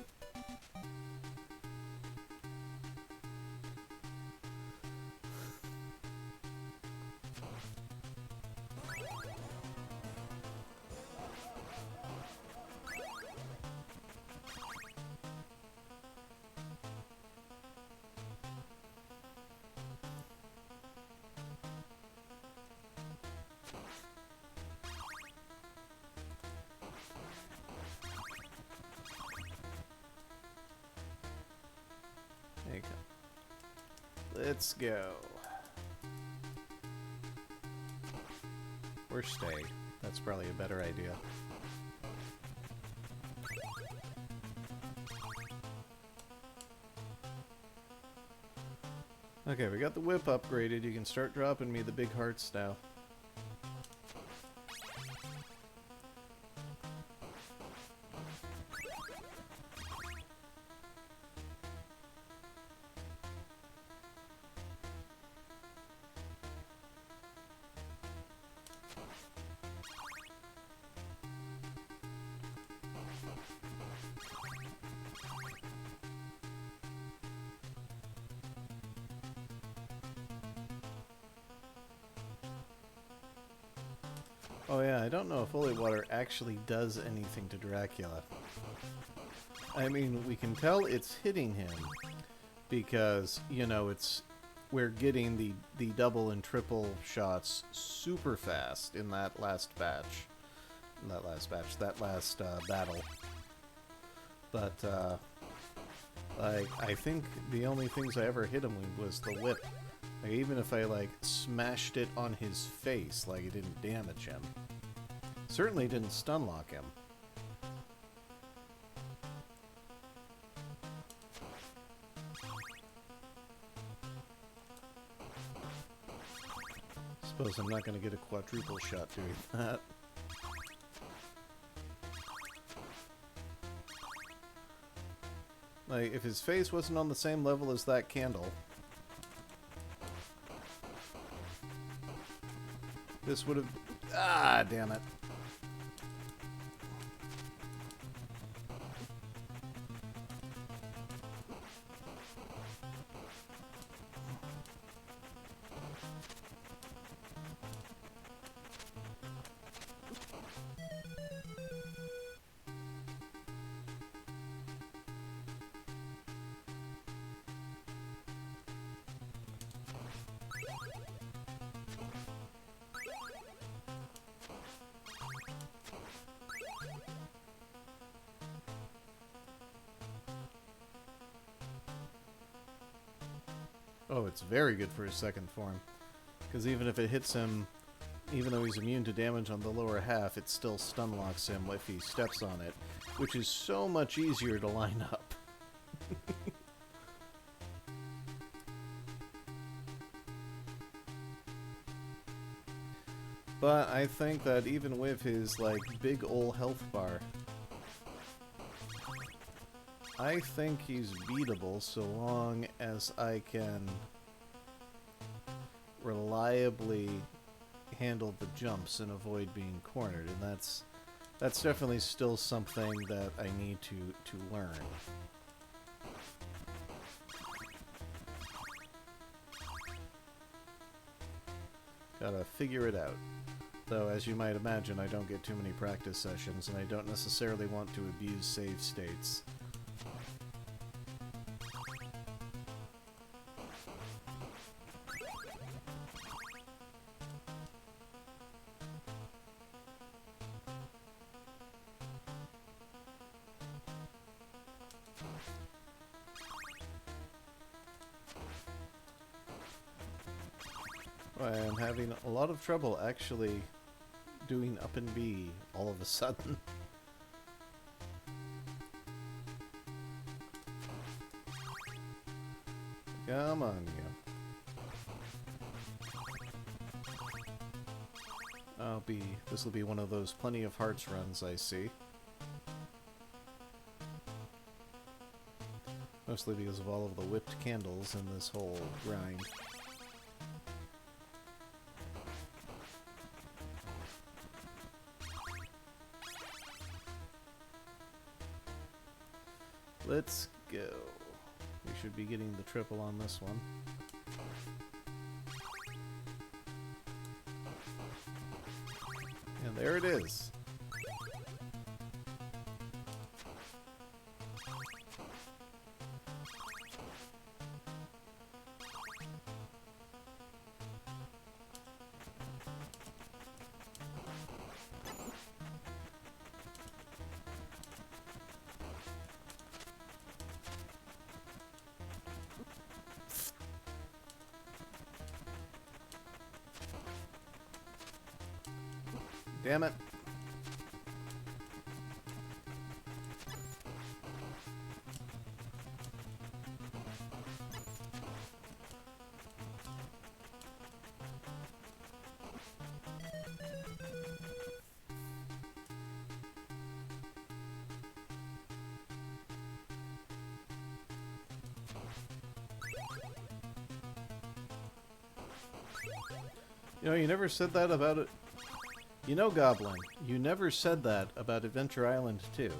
There you go. Let's go. Or stay. That's probably a better idea. Okay, we got the whip upgraded. You can start dropping me the big hearts now. Oh yeah, I don't know if holy water actually does anything to Dracula. I mean, we can tell it's hitting him because, you know, we're getting the double and triple shots super fast in that last batch. That last battle. But, like, I think the only things I ever hit him with was the whip. Like, even if I, like, smashed it on his face, like, it didn't damage him. Certainly didn't stun lock him. Suppose I'm not going to get a quadruple shot doing that. Like, if his face wasn't on the same level as that candle, this would have... Ah, damn it. Oh, it's very good for his second form. Because even if it hits him, even though he's immune to damage on the lower half, it still stun locks him if he steps on it, which is so much easier to line up. But I think that even with his, like, big ol' health bar, I think he's beatable so long as I can reliably handle the jumps and avoid being cornered, and that's definitely still something that I need to learn. Gotta figure it out. Though, as you might imagine, I don't get too many practice sessions, and I don't necessarily want to abuse save states. I am having a lot of trouble actually doing up and B all of a sudden. Come on, you. This will be one of those plenty of hearts runs I see. Mostly because of all of the whipped candles in this whole grind. Let's go. We should be getting the triple on this one. And there it is. Damn it. You know, you never said that about it. You know, Goblin, you never said that about Adventure Island 2.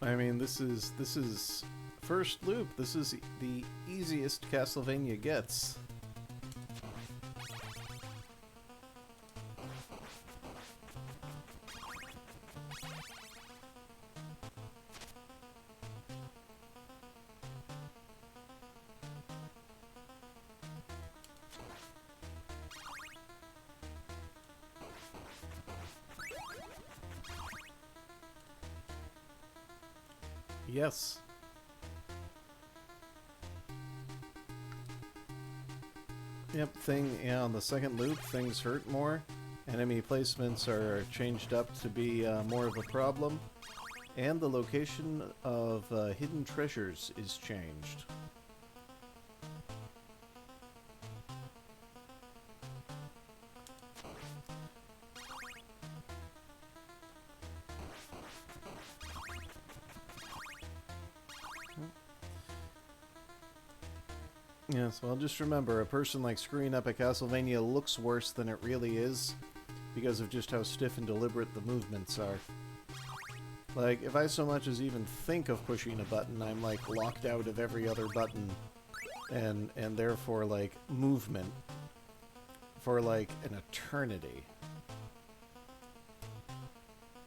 I mean, this is first loop. This is the easiest Castlevania gets. Yes. Yep, yeah, on the second loop, things hurt more. Enemy placements are changed up to be more of a problem. And the location of hidden treasures is changed. Yes, well, just remember, a person like screwing up a Castlevania looks worse than it really is because of just how stiff and deliberate the movements are. Like, if I so much as even think of pushing a button, I'm, like, locked out of every other button and therefore, like, movement for, like, an eternity.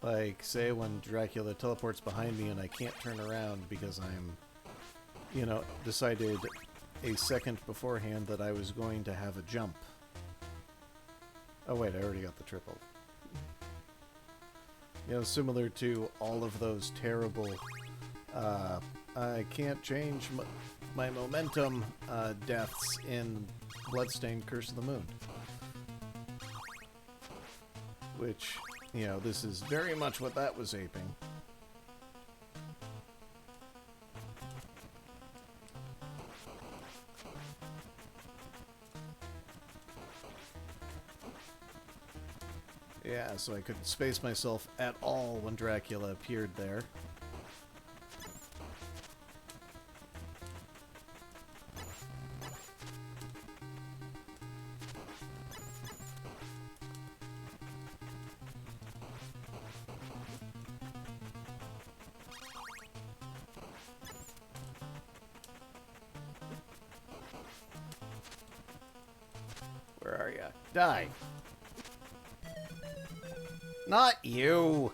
Like, say when Dracula teleports behind me and I can't turn around because I'm, you know, decided a second beforehand that I was going to have a jump. Oh wait, I already got the triple. You know, similar to all of those terrible, I can't change my momentum deaths in Bloodstained Curse of the Moon. Which, you know, this is very much what that was aping. Yeah, so I couldn't space myself at all when Dracula appeared there. Where are ya? Die! Not you!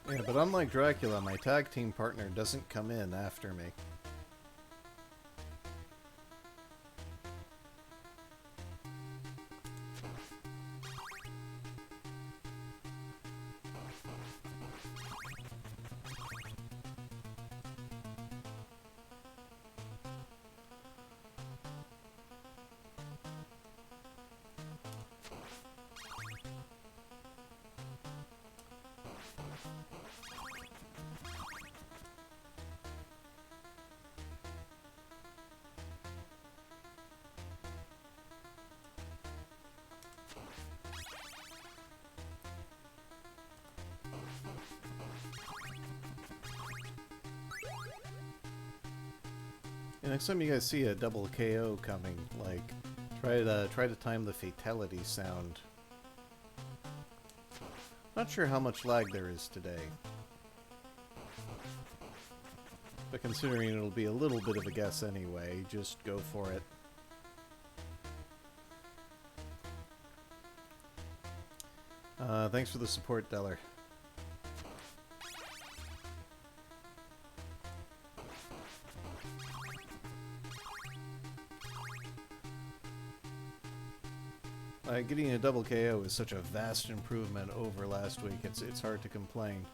Yeah, but unlike Dracula, my tag team partner doesn't come in after me. Yeah, next time you guys see a double KO coming, like, try to time the fatality sound. Not sure how much lag there is today, but considering it'll be a little bit of a guess anyway, just go for it. Thanks for the support, Deller. Getting a double KO is such a vast improvement over last week. It's hard to complain.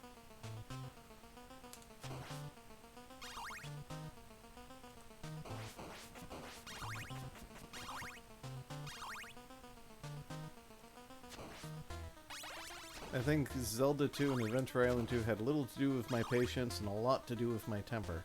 I think Zelda 2 and Adventure Island 2 had little to do with my patience and a lot to do with my temper.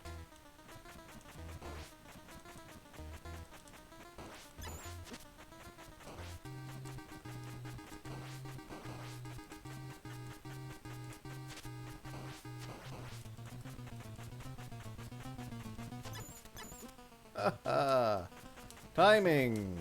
Haha! Timing!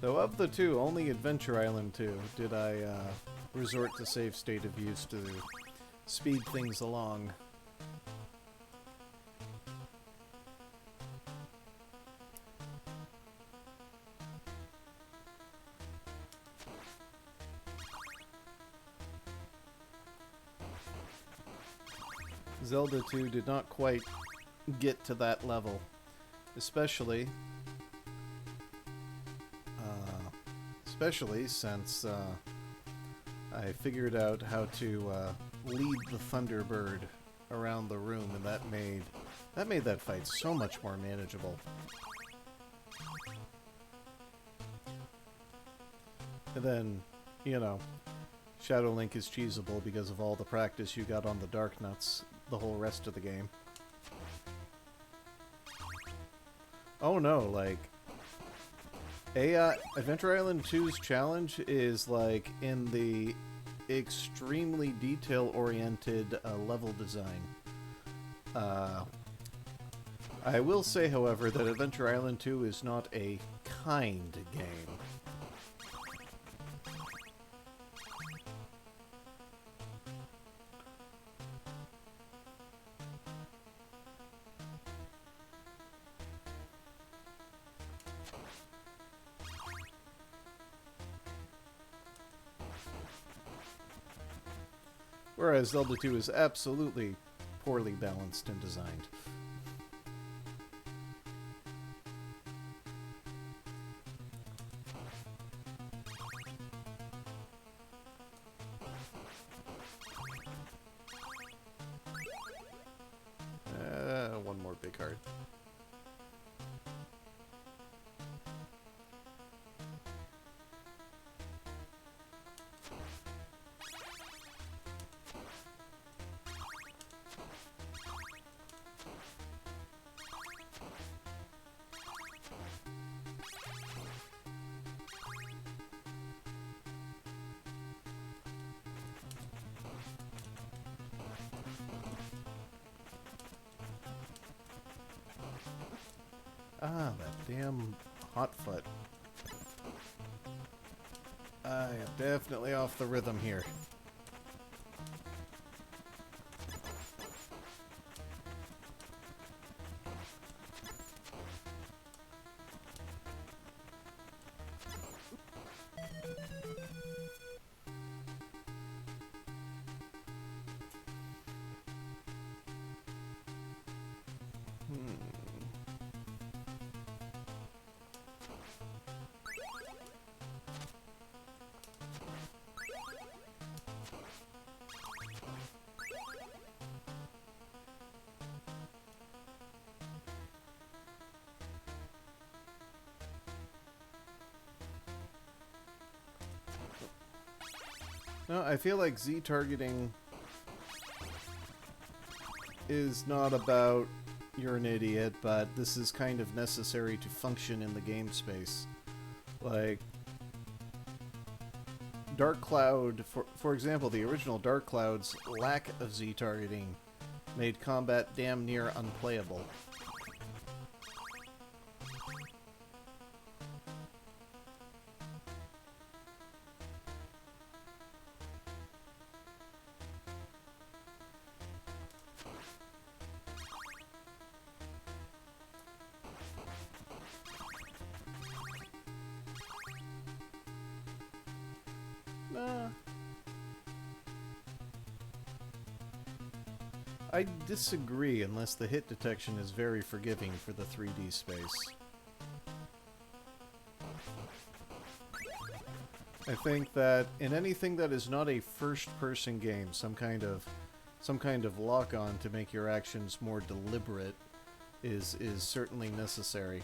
Though of the two, only Adventure Island 2 did I resort to save state of use to speed things along. Zelda 2 did not quite get to that level, especially since I figured out how to lead the Thunderbird around the room, and that made that fight so much more manageable. And then, you know, Shadow Link is cheesable because of all the practice you got on the Dark Nuts the whole rest of the game. Oh no, like, Adventure Island 2's challenge is like in the extremely detail-oriented level design. I will say, however, that Adventure Island 2 is not a kind game. Whereas Zelda 2 is absolutely poorly balanced and designed. One more big heart. Ah, that damn hot foot. I am definitely off the rhythm here. No, I feel like Z targeting is not about you're an idiot, but this is kind of necessary to function in the game space. Like, Dark Cloud, for example, the original Dark Cloud's lack of Z targeting made combat damn near unplayable. I disagree unless the hit detection is very forgiving for the 3D space. I think that in anything that is not a first-person game, some kind of lock-on to make your actions more deliberate is certainly necessary.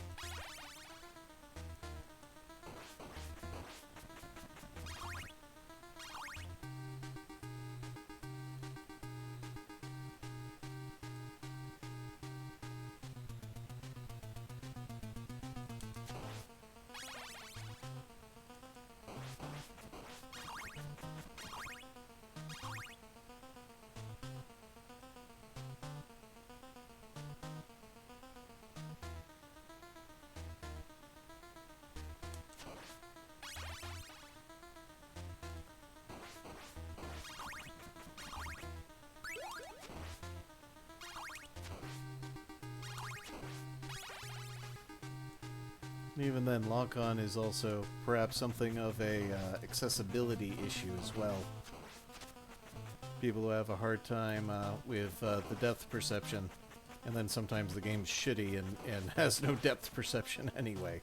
Even then, lock-on is also perhaps something of a accessibility issue as well. People who have a hard time with the depth perception, and then sometimes the game's shitty and has no depth perception anyway.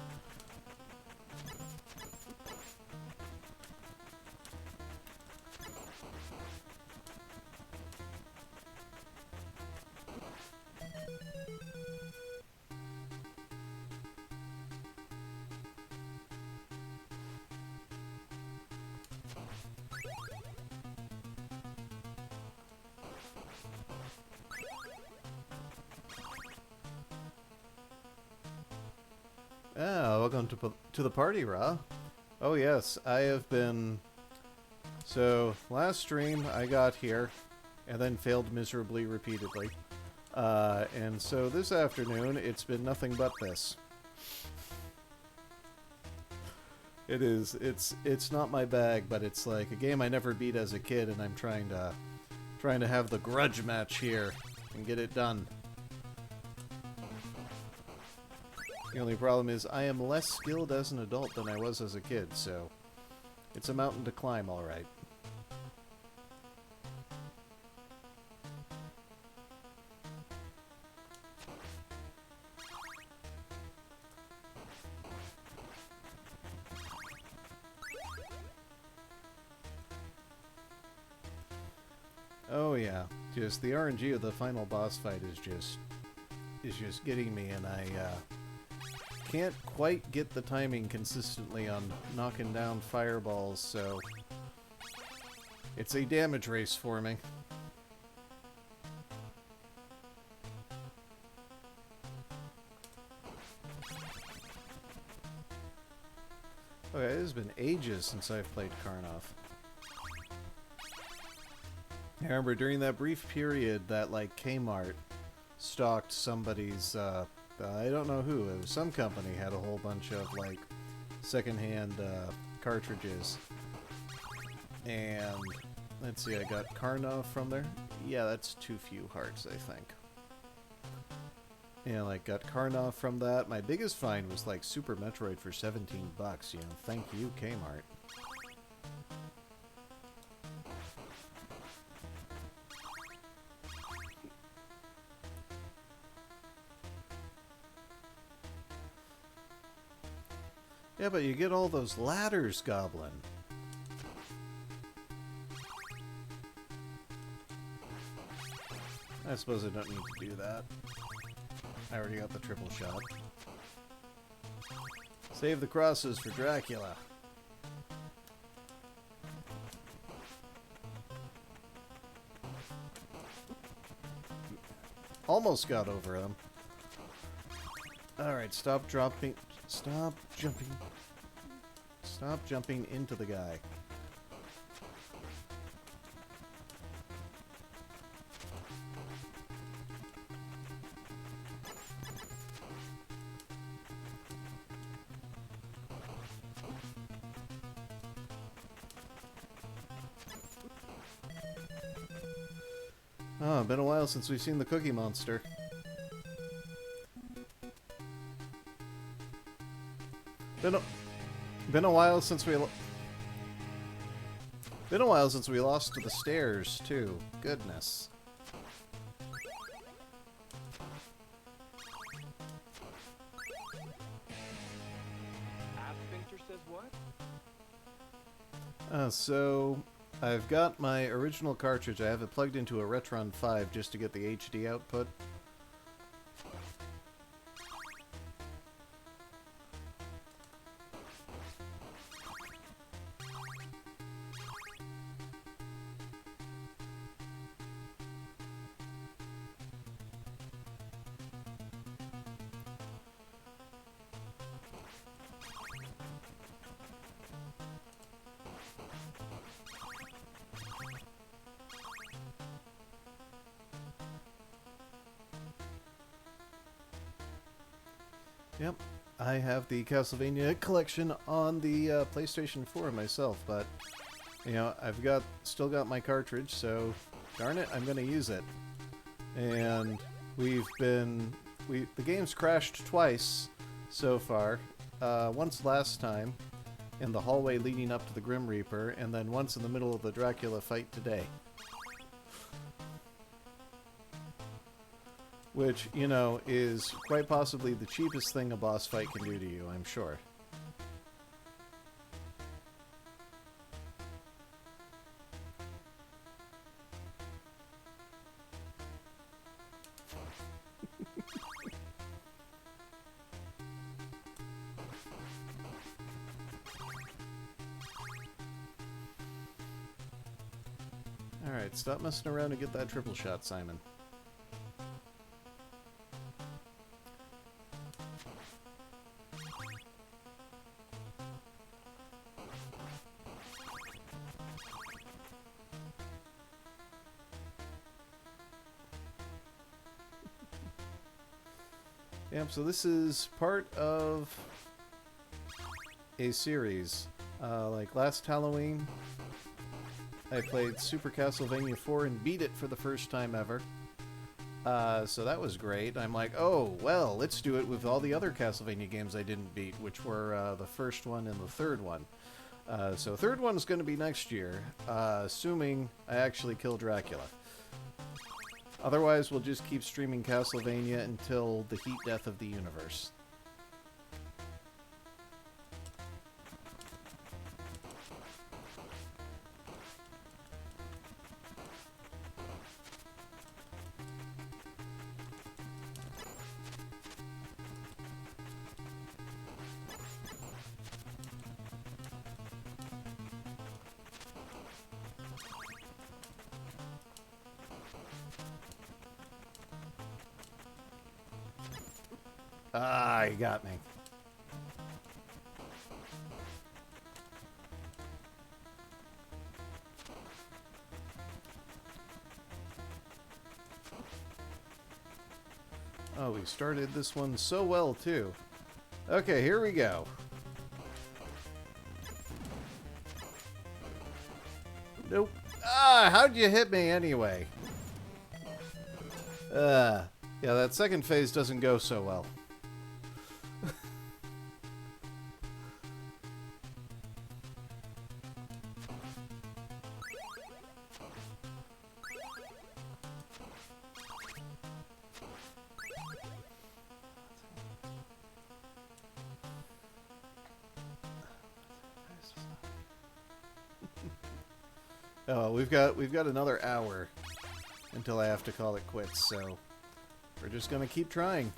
Ah, welcome to the party, Ra. Oh yes, I have been... So, last stream I got here, and then failed miserably repeatedly. And so this afternoon, it's been nothing but this. It's not my bag, but it's like a game I never beat as a kid, and I'm trying to have the grudge match here and get it done. The only problem is I am less skilled as an adult than I was as a kid, so it's a mountain to climb, all right. Oh yeah, just the RNG of the final boss fight is just getting me, and I can't quite get the timing consistently on knocking down fireballs, so it's a damage race for me. Okay, it has been ages since I've played Karnoff. I remember during that brief period that, like, Kmart stocked somebody's, though. I don't know who. It was some company had a whole bunch of, like, secondhand cartridges. And, let's see, I got Karnov from there. Yeah, that's too few hearts, I think. Yeah, like, got Karnov from that. My biggest find was, like, Super Metroid for 17 bucks, you know. Thank you, Kmart. Yeah, but you get all those ladders, Goblin. I suppose I don't need to do that. I already got the triple shot. Save the crosses for Dracula. Almost got over him. Alright, stop dropping. Stop jumping. Stop jumping into the guy. Oh, been a while since we've seen the Cookie Monster. Been a while since we lost to the stairs too. Goodness. Sphincter says what? So I've got my original cartridge. I have it plugged into a Retron 5 just to get the HD output. Yep, I have the Castlevania collection on the PlayStation 4 myself, but you know, still got my cartridge, so darn it, I'm gonna use it. And the game's crashed twice so far. Once last time in the hallway leading up to the Grim Reaper, and then once in the middle of the Dracula fight today. Which, you know, is quite possibly the cheapest thing a boss fight can do to you, I'm sure. Alright, stop messing around and get that triple shot, Simon. Yep, so this is part of a series. Like last Halloween, I played Super Castlevania 4 and beat it for the first time ever. So that was great. I'm like, oh, well, let's do it with all the other Castlevania games I didn't beat, which were the first one and the third one. So third one's going to be next year, assuming I actually kill Dracula. Otherwise, we'll just keep streaming Castlevania until the heat death of the universe. Ah, you got me. Oh, we started this one so well, too. Okay, here we go. Nope. Ah, how'd you hit me anyway? Yeah, that second phase doesn't go so well. Oh, we've got another hour until I have to call it quits, so we're just gonna keep trying.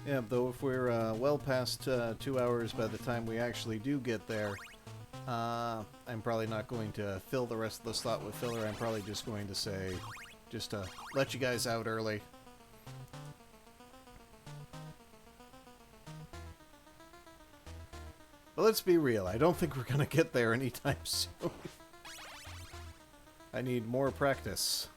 Yeah, though if we're well past 2 hours by the time we actually do get there, I'm probably not going to fill the rest of the slot with filler. I'm probably just going to say, just to let you guys out early. But let's be real, I don't think we're going to get there anytime soon. I need more practice.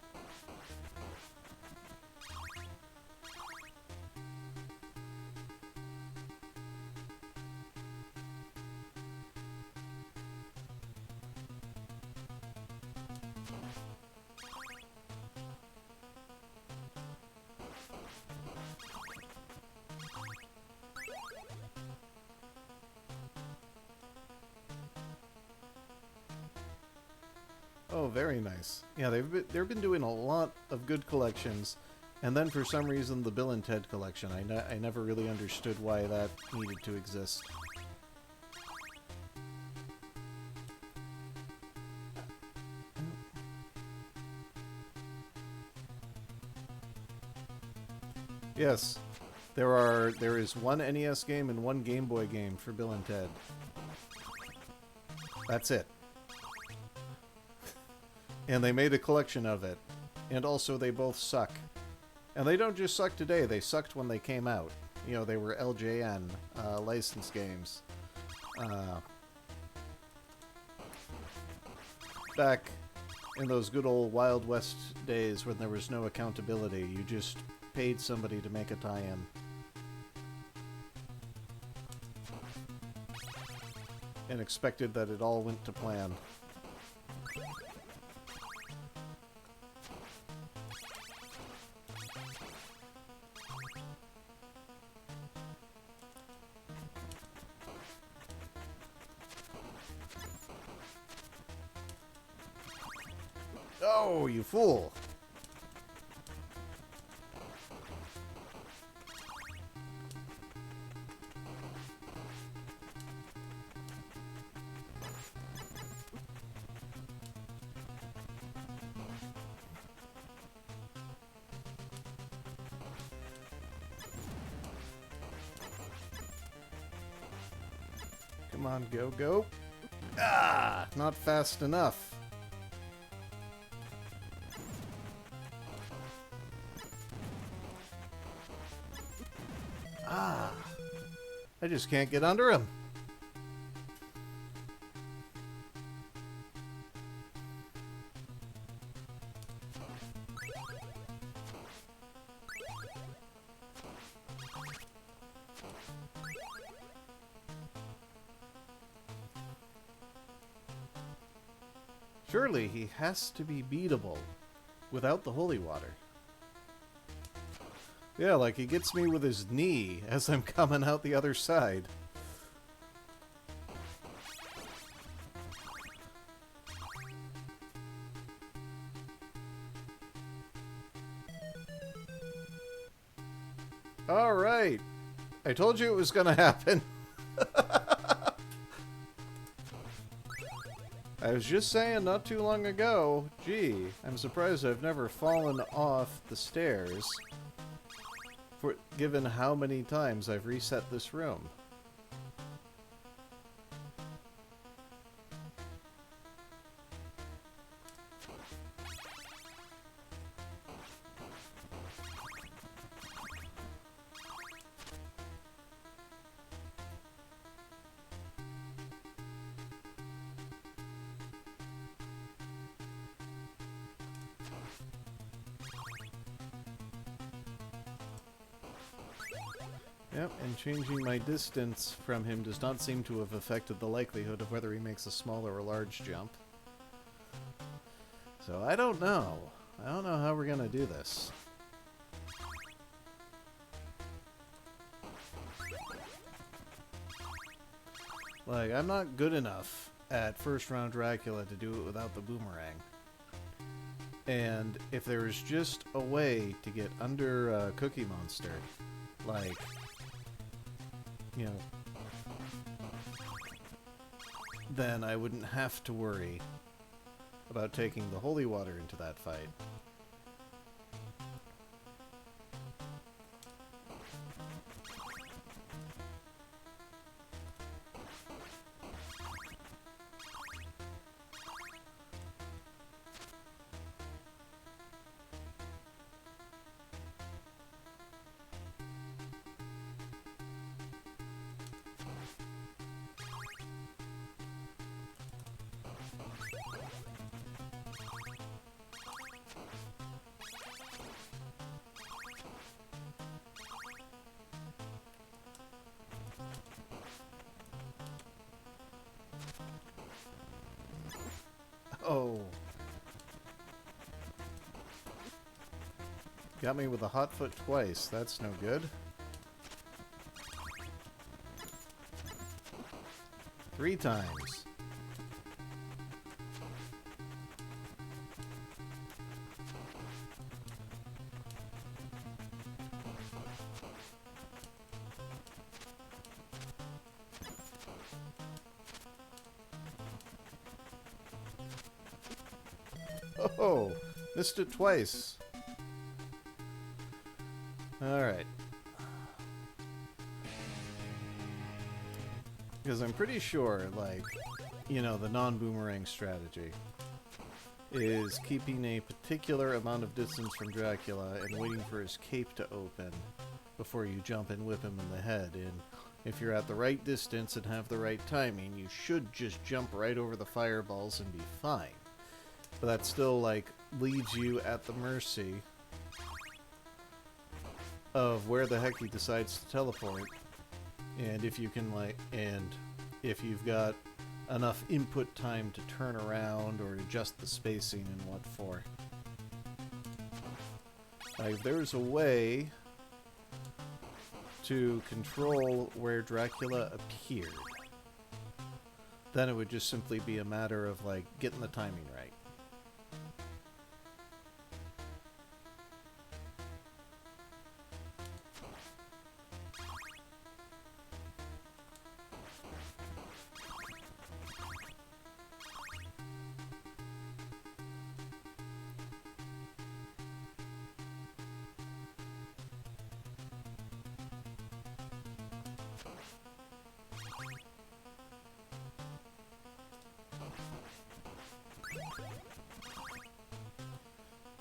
Oh, very nice. Yeah, they've been doing a lot of good collections, and then for some reason the Bill and Ted collection. I never really understood why that needed to exist. Yes, there is one NES game and one Game Boy game for Bill and Ted. That's it. And they made a collection of it. And also they both suck. And they don't just suck today, they sucked when they came out. You know, they were LJN, licensed games. Back in those good old Wild West days when there was no accountability, you just paid somebody to make a tie-in. And expected that it all went to plan. Oh, you fool! Come on, go, go. Ah, not fast enough. Ah, I just can't get under him. Surely he has to be beatable without the holy water. Yeah, like he gets me with his knee as I'm coming out the other side. Alright. I told you it was gonna happen. I was just saying not too long ago, gee, I'm surprised I've never fallen off the stairs, given how many times I've reset this room. Yep, and changing my distance from him does not seem to have affected the likelihood of whether he makes a small or a large jump. So I don't know. I don't know how we're gonna do this. Like, I'm not good enough at first round Dracula to do it without the boomerang. And if there was just a way to get under Cookie Monster, like, you know, then I wouldn't have to worry about taking the holy water into that fight. Oh. Got me with a hot foot twice. That's no good. 3 times. Oh, missed it twice. Alright. Because I'm pretty sure, like, you know, the non-boomerang strategy is keeping a particular amount of distance from Dracula and waiting for his cape to open before you jump and whip him in the head. And if you're at the right distance and have the right timing, you should just jump right over the fireballs and be fine. But that still, like, leaves you at the mercy of where the heck he decides to teleport. And if you can, like, and if you've got enough input time to turn around or adjust the spacing and what for. Like, there's a way to control where Dracula appeared. Then it would just simply be a matter of, like, getting the timing right.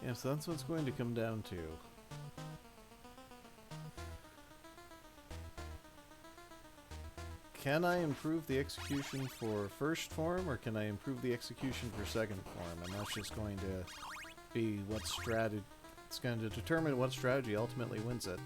Yeah, so that's what's going to come down to. Can I improve the execution for first form, or can I improve the execution for second form? And that's just going to be what strategy... It's going to determine what strategy ultimately wins it.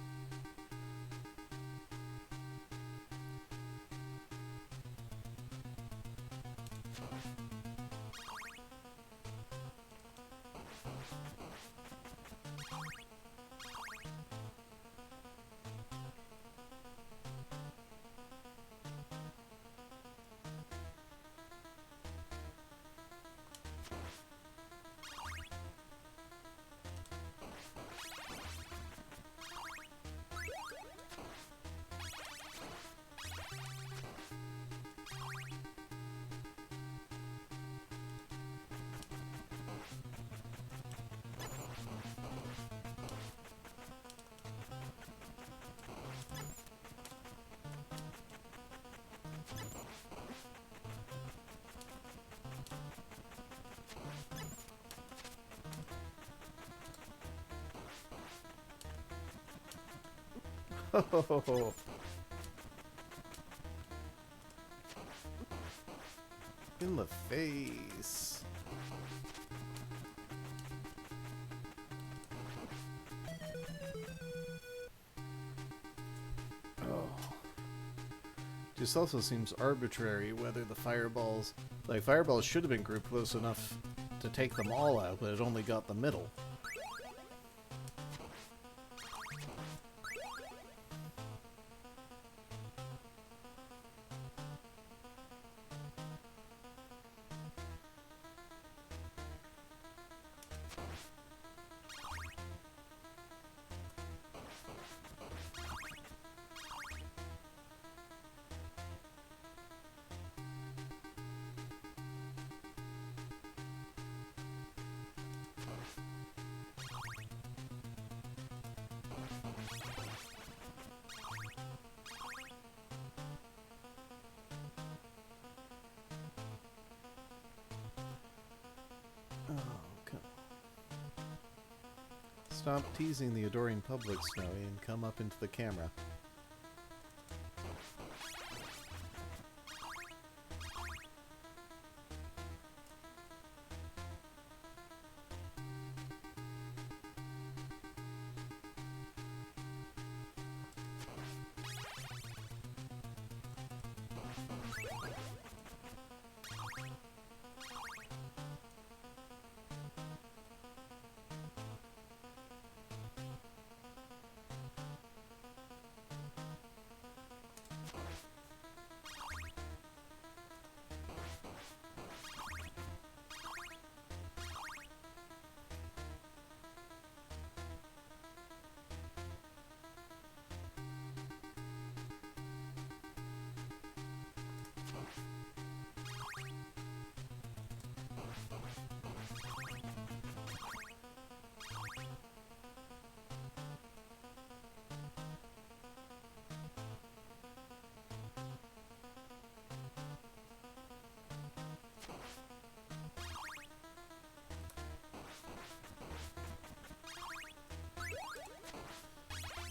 Oh, in the face. Oh. This also seems arbitrary whether the fireballs... Like, fireballs should have been grouped close enough to take them all out, but it only got the middle. Oh, come on. Stop teasing the adoring public, Snowy, and come up into the camera.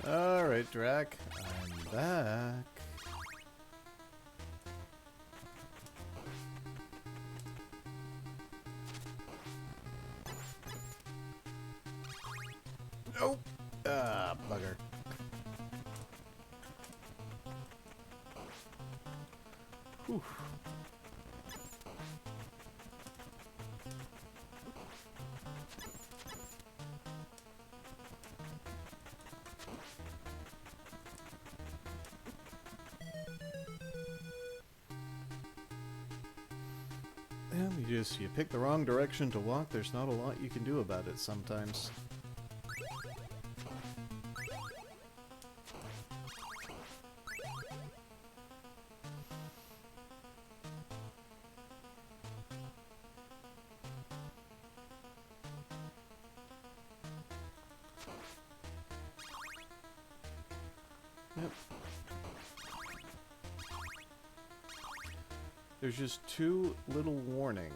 Alright, Drac, I'm back. Nope. Ah, bugger. Whew. Well, you pick the wrong direction to walk, there's not a lot you can do about it sometimes. Yep. There's just too little warning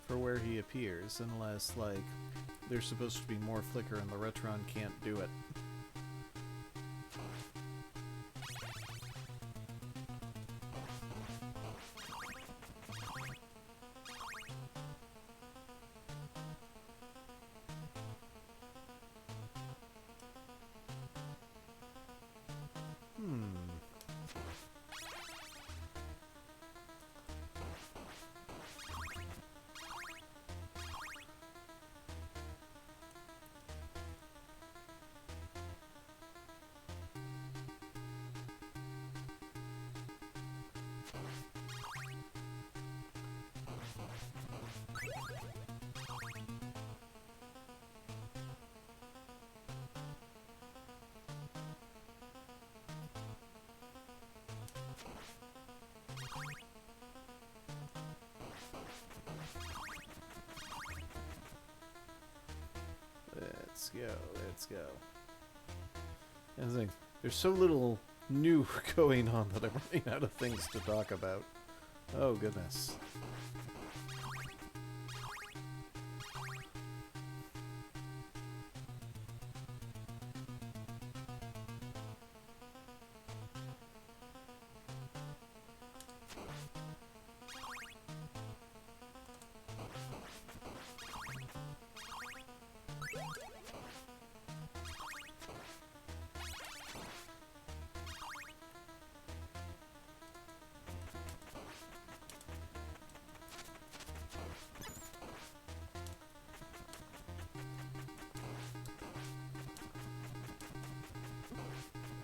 for where he appears, unless, like, there's supposed to be more flicker and the Retron can't do it. Let's go, let's go. And the thing, there's so little new going on that I'm running out of things to talk about. Oh, goodness.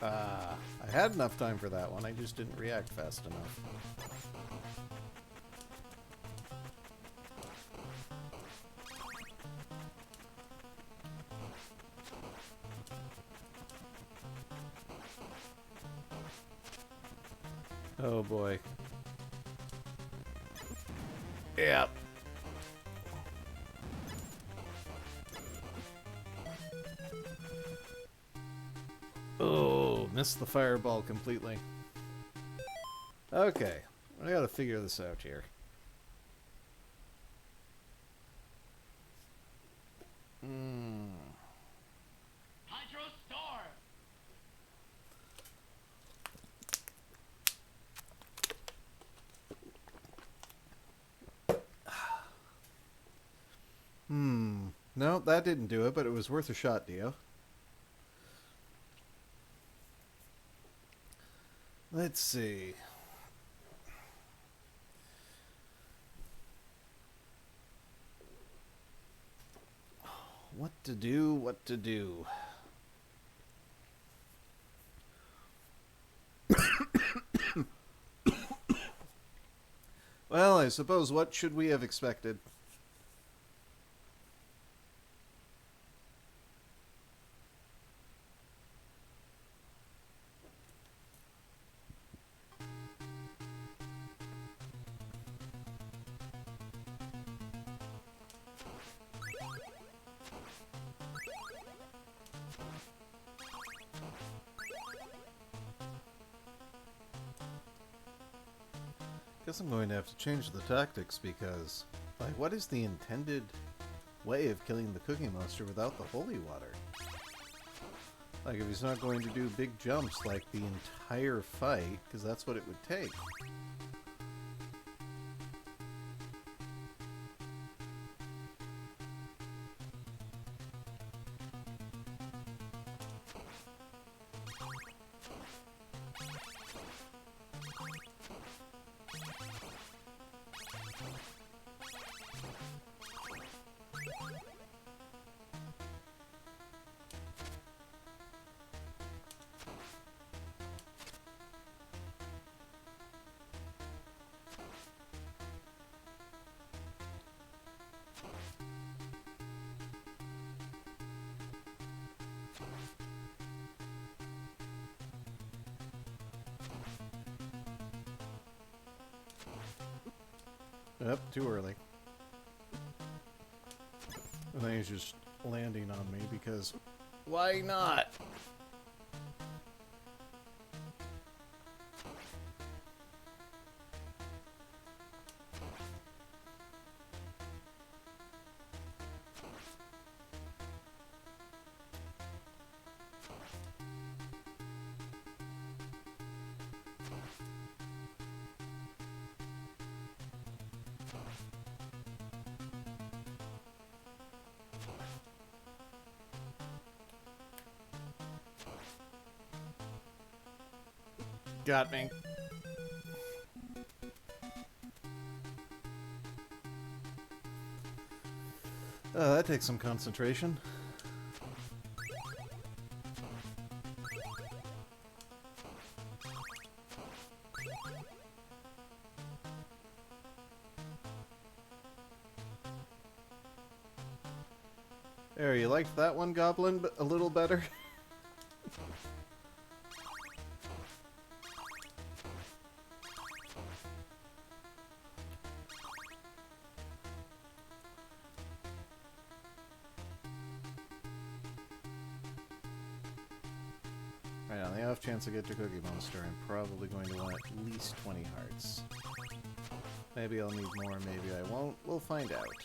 I had enough time for that one. I just didn't react fast enough. Oh boy. Yep. Oh, missed the fireball completely. Okay, I gotta figure this out here. Hydro Storm! No, that didn't do it, but it was worth a shot, Dio. Let's see. What to do, what to do. Well, I suppose what should we have expected? Guess I'm going to have to change the tactics because, like, what is the intended way of killing the Cookie Monster without the holy water? Like, if he's not going to do big jumps like the entire fight, because that's what it would take. Yep, too early. And then he's just landing on me because why not? Got me. That takes some concentration. There, you liked that one, Goblin, a little better? Right, on the off chance I get to Cookie Monster, I'm probably going to want at least 20 hearts. Maybe I'll need more, maybe I won't. We'll find out.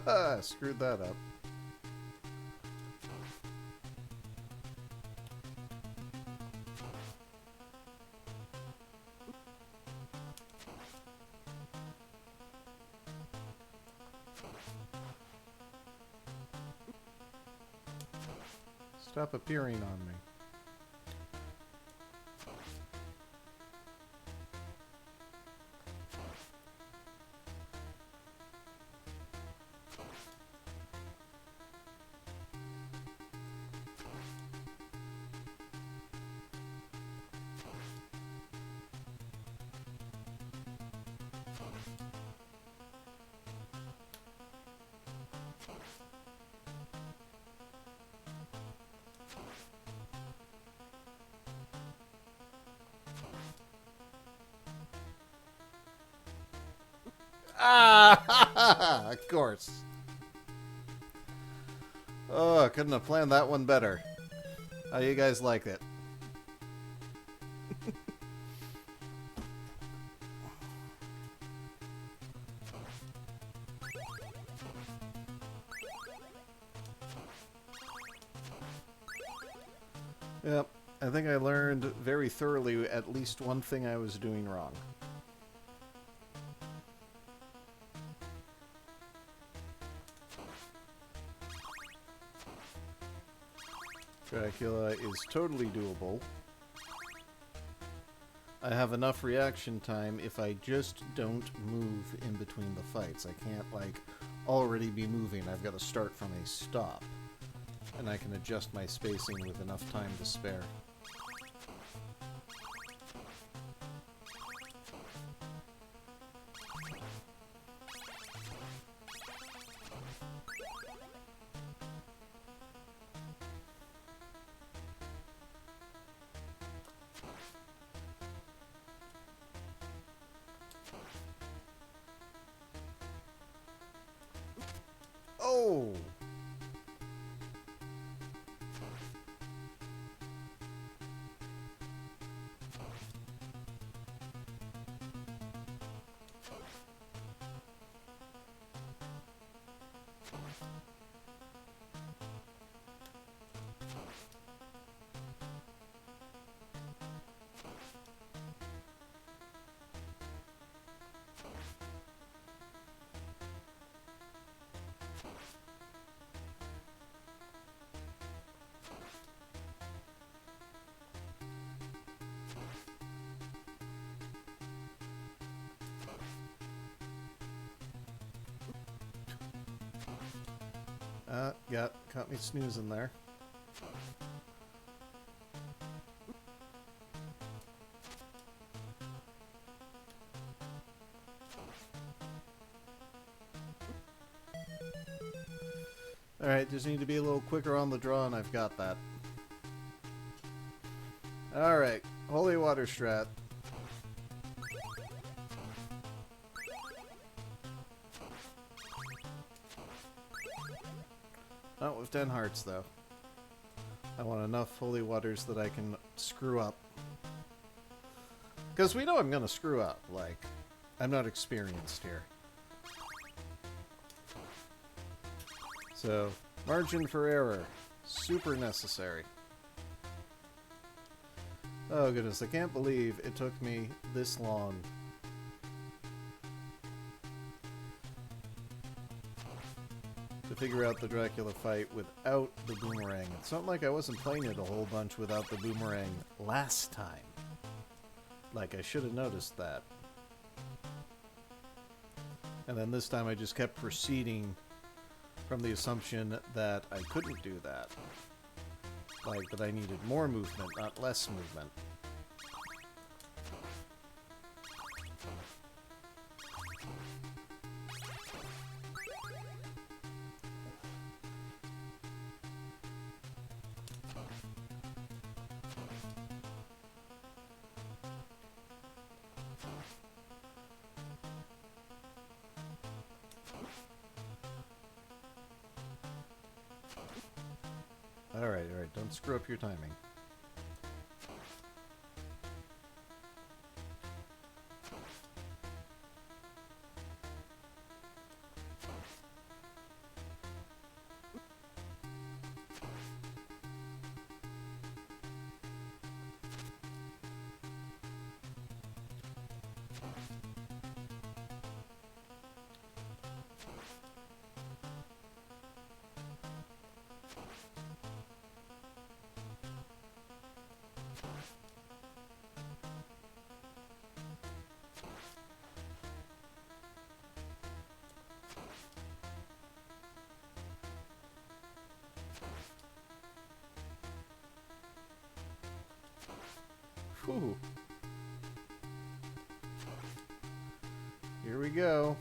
Haha, screwed that up. Stop appearing on me. Ah! Of course. Oh, I couldn't have planned that one better. How you guys like it? Yep. I think I learned very thoroughly at least one thing I was doing wrong. Dracula is totally doable. I have enough reaction time if I just don't move in between the fights. I can't, like, already be moving. I've got to start from a stop. And I can adjust my spacing with enough time to spare. Oh! Yeah, caught me snoozing there. Alright, just need to be a little quicker on the draw, and I've got that. Alright, Holy Water Strat. Not with 10 hearts, though. I want enough Holy Waters that I can screw up. Because we know I'm going to screw up. Like, I'm not experienced here. So, margin for error. Super necessary. Oh goodness, I can't believe it took me this long to figure out the Dracula fight without the boomerang. It's not like I wasn't playing it a whole bunch without the boomerang last time. Like, I should have noticed that. And then this time I just kept proceeding from the assumption that I couldn't do that. Like, that I needed more movement, not less movement. Alright, don't screw up your timing. Whew. Here we go.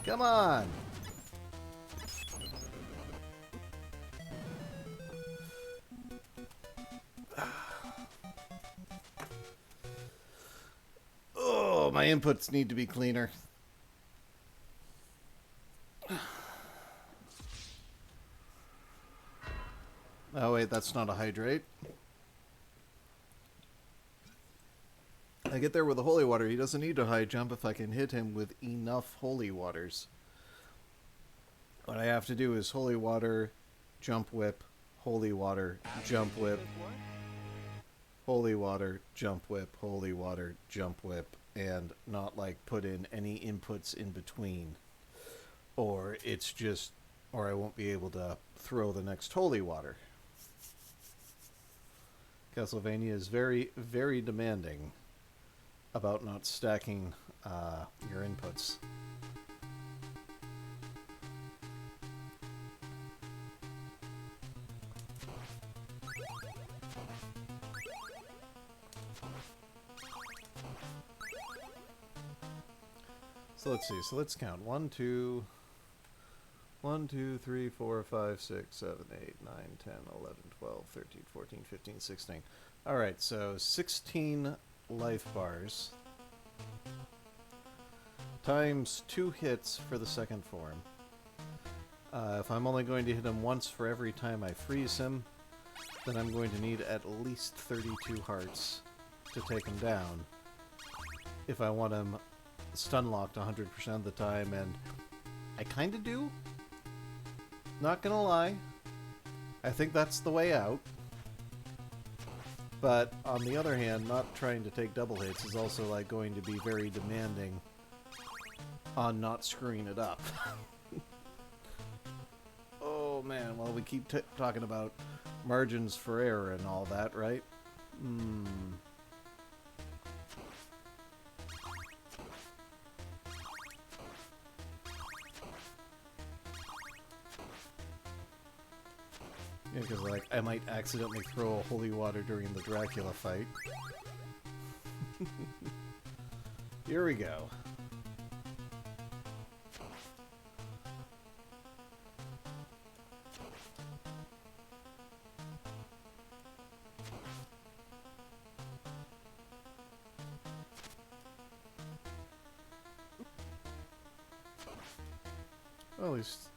Come on! Oh, my inputs need to be cleaner. Oh wait, that's not a hydrate. I get there with the holy water. He doesn't need a high jump if I can hit him with enough holy waters. What I have to do is holy water, jump whip, holy water, jump whip, holy water, jump whip, holy water, jump whip, and not like put in any inputs in between. Or it's just, or I won't be able to throw the next holy water. Castlevania is very, very demanding about not stacking your inputs. So let's see. So let's count. 1, 2, 3, 4, 5, 6, 7, 8, 9, 10, 11, 12, 13, 14, 15, 16. Alright, so 16 life bars times 2 hits for the second form. If I'm only going to hit him once for every time I freeze him, then I'm going to need at least 32 hearts to take him down if I want him stun locked 100% of the time, and I kind of do. Not gonna lie. I think that's the way out. But on the other hand, not trying to take double hits is also like going to be very demanding on not screwing it up. Oh man, well we keep talking about margins for error and all that, right? Yeah, because like I might accidentally throw a holy water during the Dracula fight. Here we go. Well, at least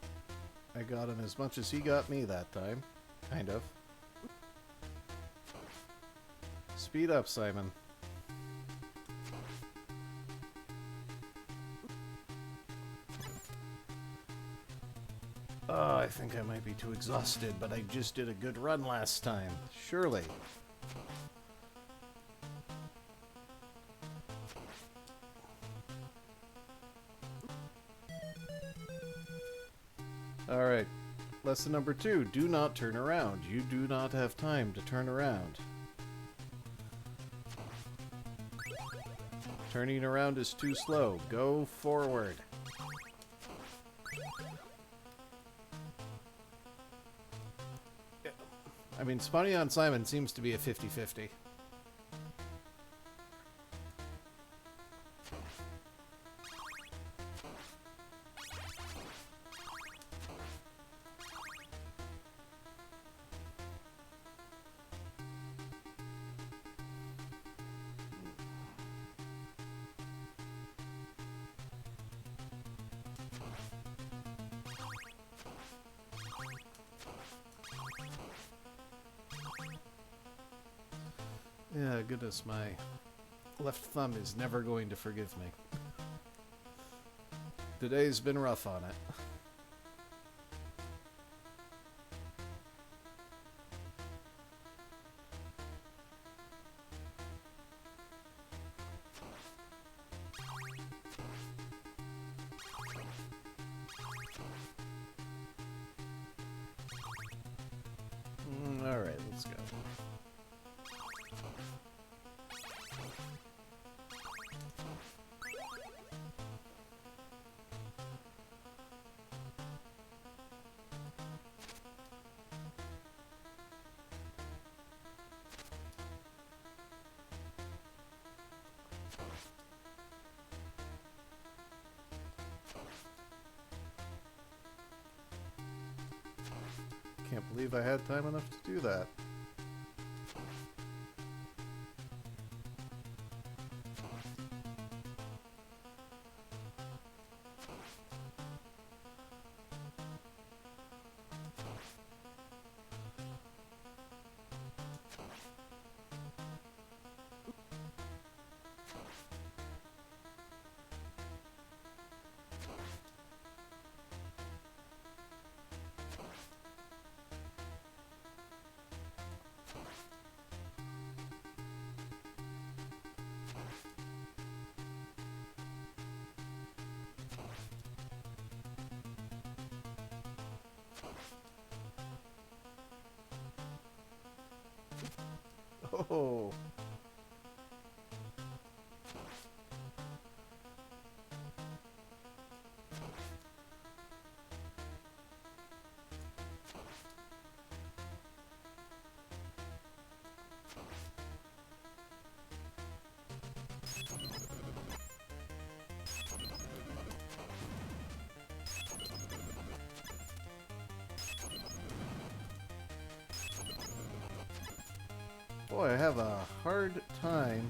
I got him as much as he got me that time. Kind of. Speed up, Simon. Oh, I think I might be too exhausted, but I just did a good run last time. Surely. Alright. Lesson number 2. Do not turn around. You do not have time to turn around. Turning around is too slow. Go forward. I mean, spawning on Simon seems to be a 50-50. Yeah, goodness, my left thumb is never going to forgive me. Today's been rough on it. Alright, let's go. Can't believe I had time enough to do that. Oh. Boy, I have a hard time.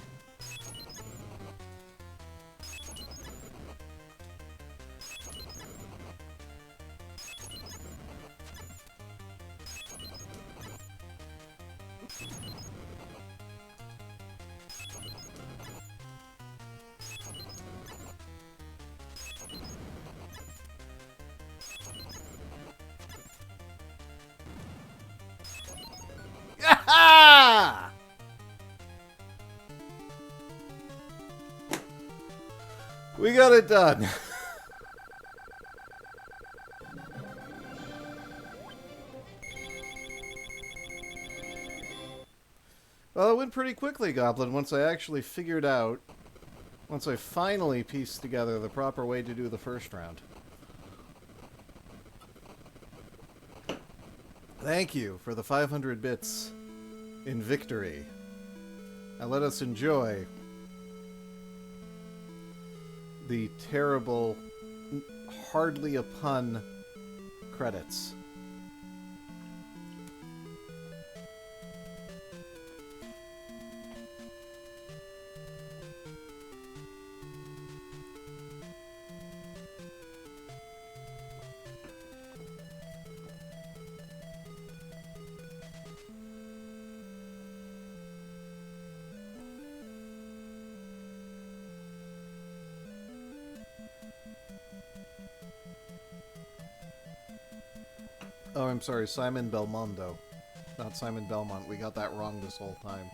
We got it done. Well, it went pretty quickly, Goblin, once I actually figured out, once I finally pieced together the proper way to do the first round. Thank you for the 500 bits in victory. Now let us enjoy the terrible, hardly a pun credits. Oh, I'm sorry, Simon Belmondo. Not Simon Belmont. We got that wrong this whole time.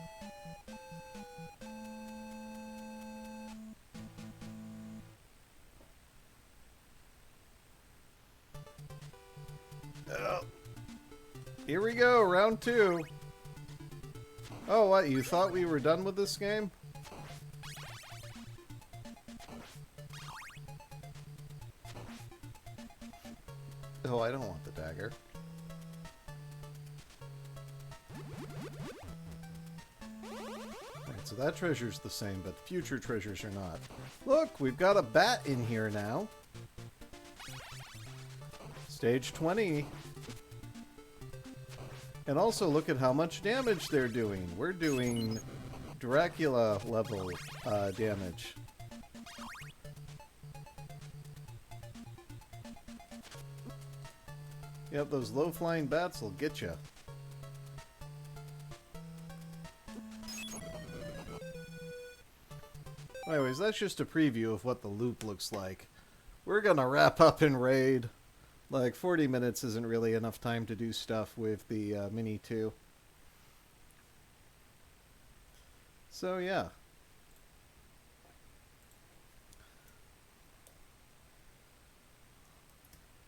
Here we go, round 2. Oh, what? You thought we were done with this game? Oh, I don't want the dagger. Alright, so that treasure's the same, but future treasures are not. Look, we've got a bat in here now. Stage 20. And also look at how much damage they're doing. We're doing Dracula level damage. Yep, those low-flying bats will get you. Anyways, that's just a preview of what the loop looks like. We're gonna wrap up in Raid. Like, 40 minutes isn't really enough time to do stuff with the Mini 2. So, yeah.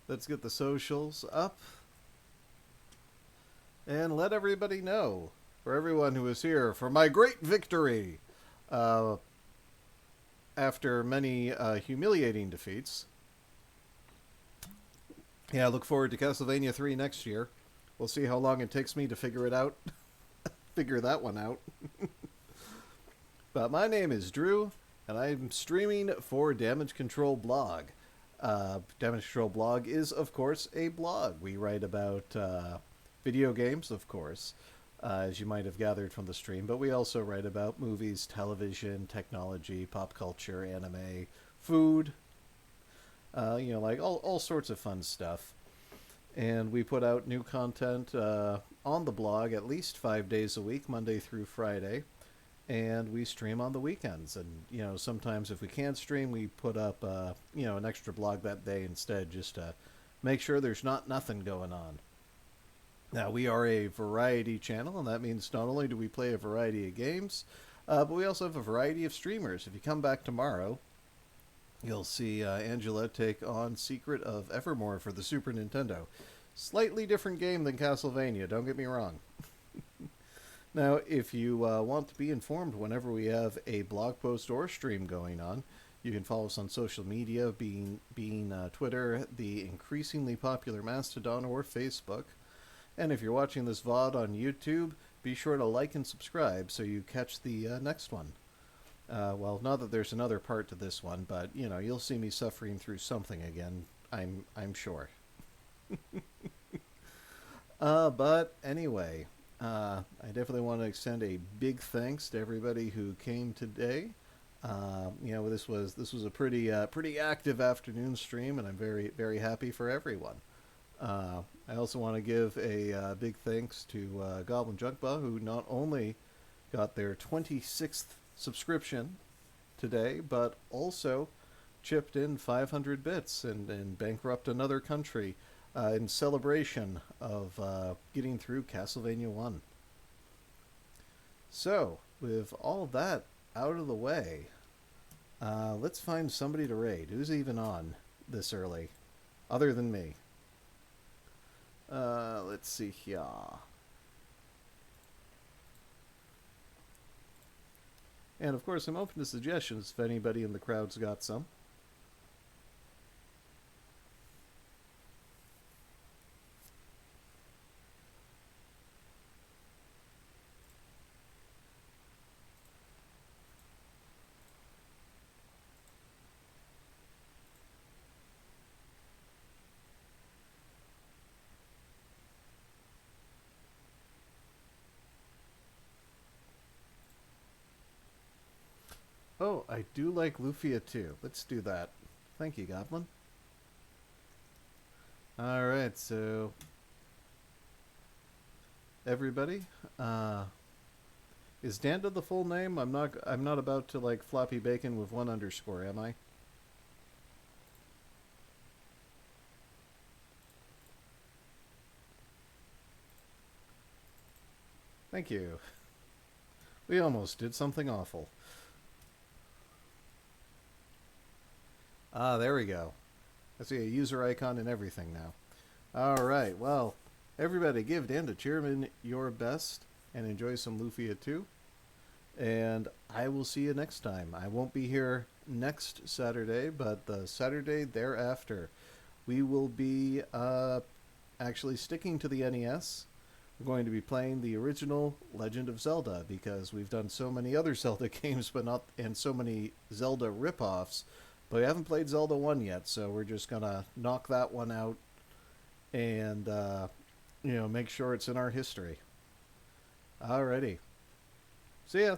Let's get the socials up. and let everybody know, for everyone who is here for my great victory. Uh, After many humiliating defeats. Yeah, I look forward to Castlevania 3 next year. We'll see how long it takes me to figure it out. Figure that one out. But my name is Drew, and I'm streaming for Damage Control Blog. Damage Control Blog is, of course, a blog. We write about video games, of course, as you might have gathered from the stream, but we also write about movies, television, technology, pop culture, anime, food, like all sorts of fun stuff. And we put out new content on the blog at least 5 days a week, Monday through Friday. And we stream on the weekends. And, sometimes if we can't stream, we put up, an extra blog that day instead, just to make sure there's nothing going on. Now, we are a variety channel, and that means not only do we play a variety of games, but we also have a variety of streamers. If you come back tomorrow, you'll see Angela take on Secret of Evermore for the Super Nintendo. Slightly different game than Castlevania, don't get me wrong. Now, if you want to be informed whenever we have a blog post or stream going on, you can follow us on social media, being Twitter, the increasingly popular Mastodon, or Facebook. And if you're watching this VOD on YouTube, be sure to like and subscribe so you catch the next one. Well, not that there's another part to this one, but, you'll see me suffering through something again, I'm sure. But anyway, I definitely want to extend a big thanks to everybody who came today. This was a pretty active afternoon stream, and I'm very, very happy for everyone. I also want to give a big thanks to Goblin Junkba, who not only got their 26th subscription today, but also chipped in 500 bits and bankrupt another country in celebration of getting through Castlevania 1. So, with all that out of the way, let's find somebody to raid. Who's even on this early, other than me? Let's see here. And of course, I'm open to suggestions if anybody in the crowd's got some. Oh, I do like Lufia too. Let's do that. Thank you, Goblin. Alright, so everybody, is Danda the full name? I'm not about to like floppy bacon with one underscore, am I? Thank you. We almost did something awful. Ah, there we go. I see a user icon and everything now. Alright, well, everybody give Danda Chairman your best and enjoy some Lufia too. And I will see you next time. I won't be here next Saturday, but the Saturday thereafter, we will be actually sticking to the NES. We're going to be playing the original Legend of Zelda because we've done so many other Zelda games, and so many Zelda ripoffs. But we haven't played Zelda 1 yet, so we're just going to knock that one out and, make sure it's in our history. Alrighty. See ya.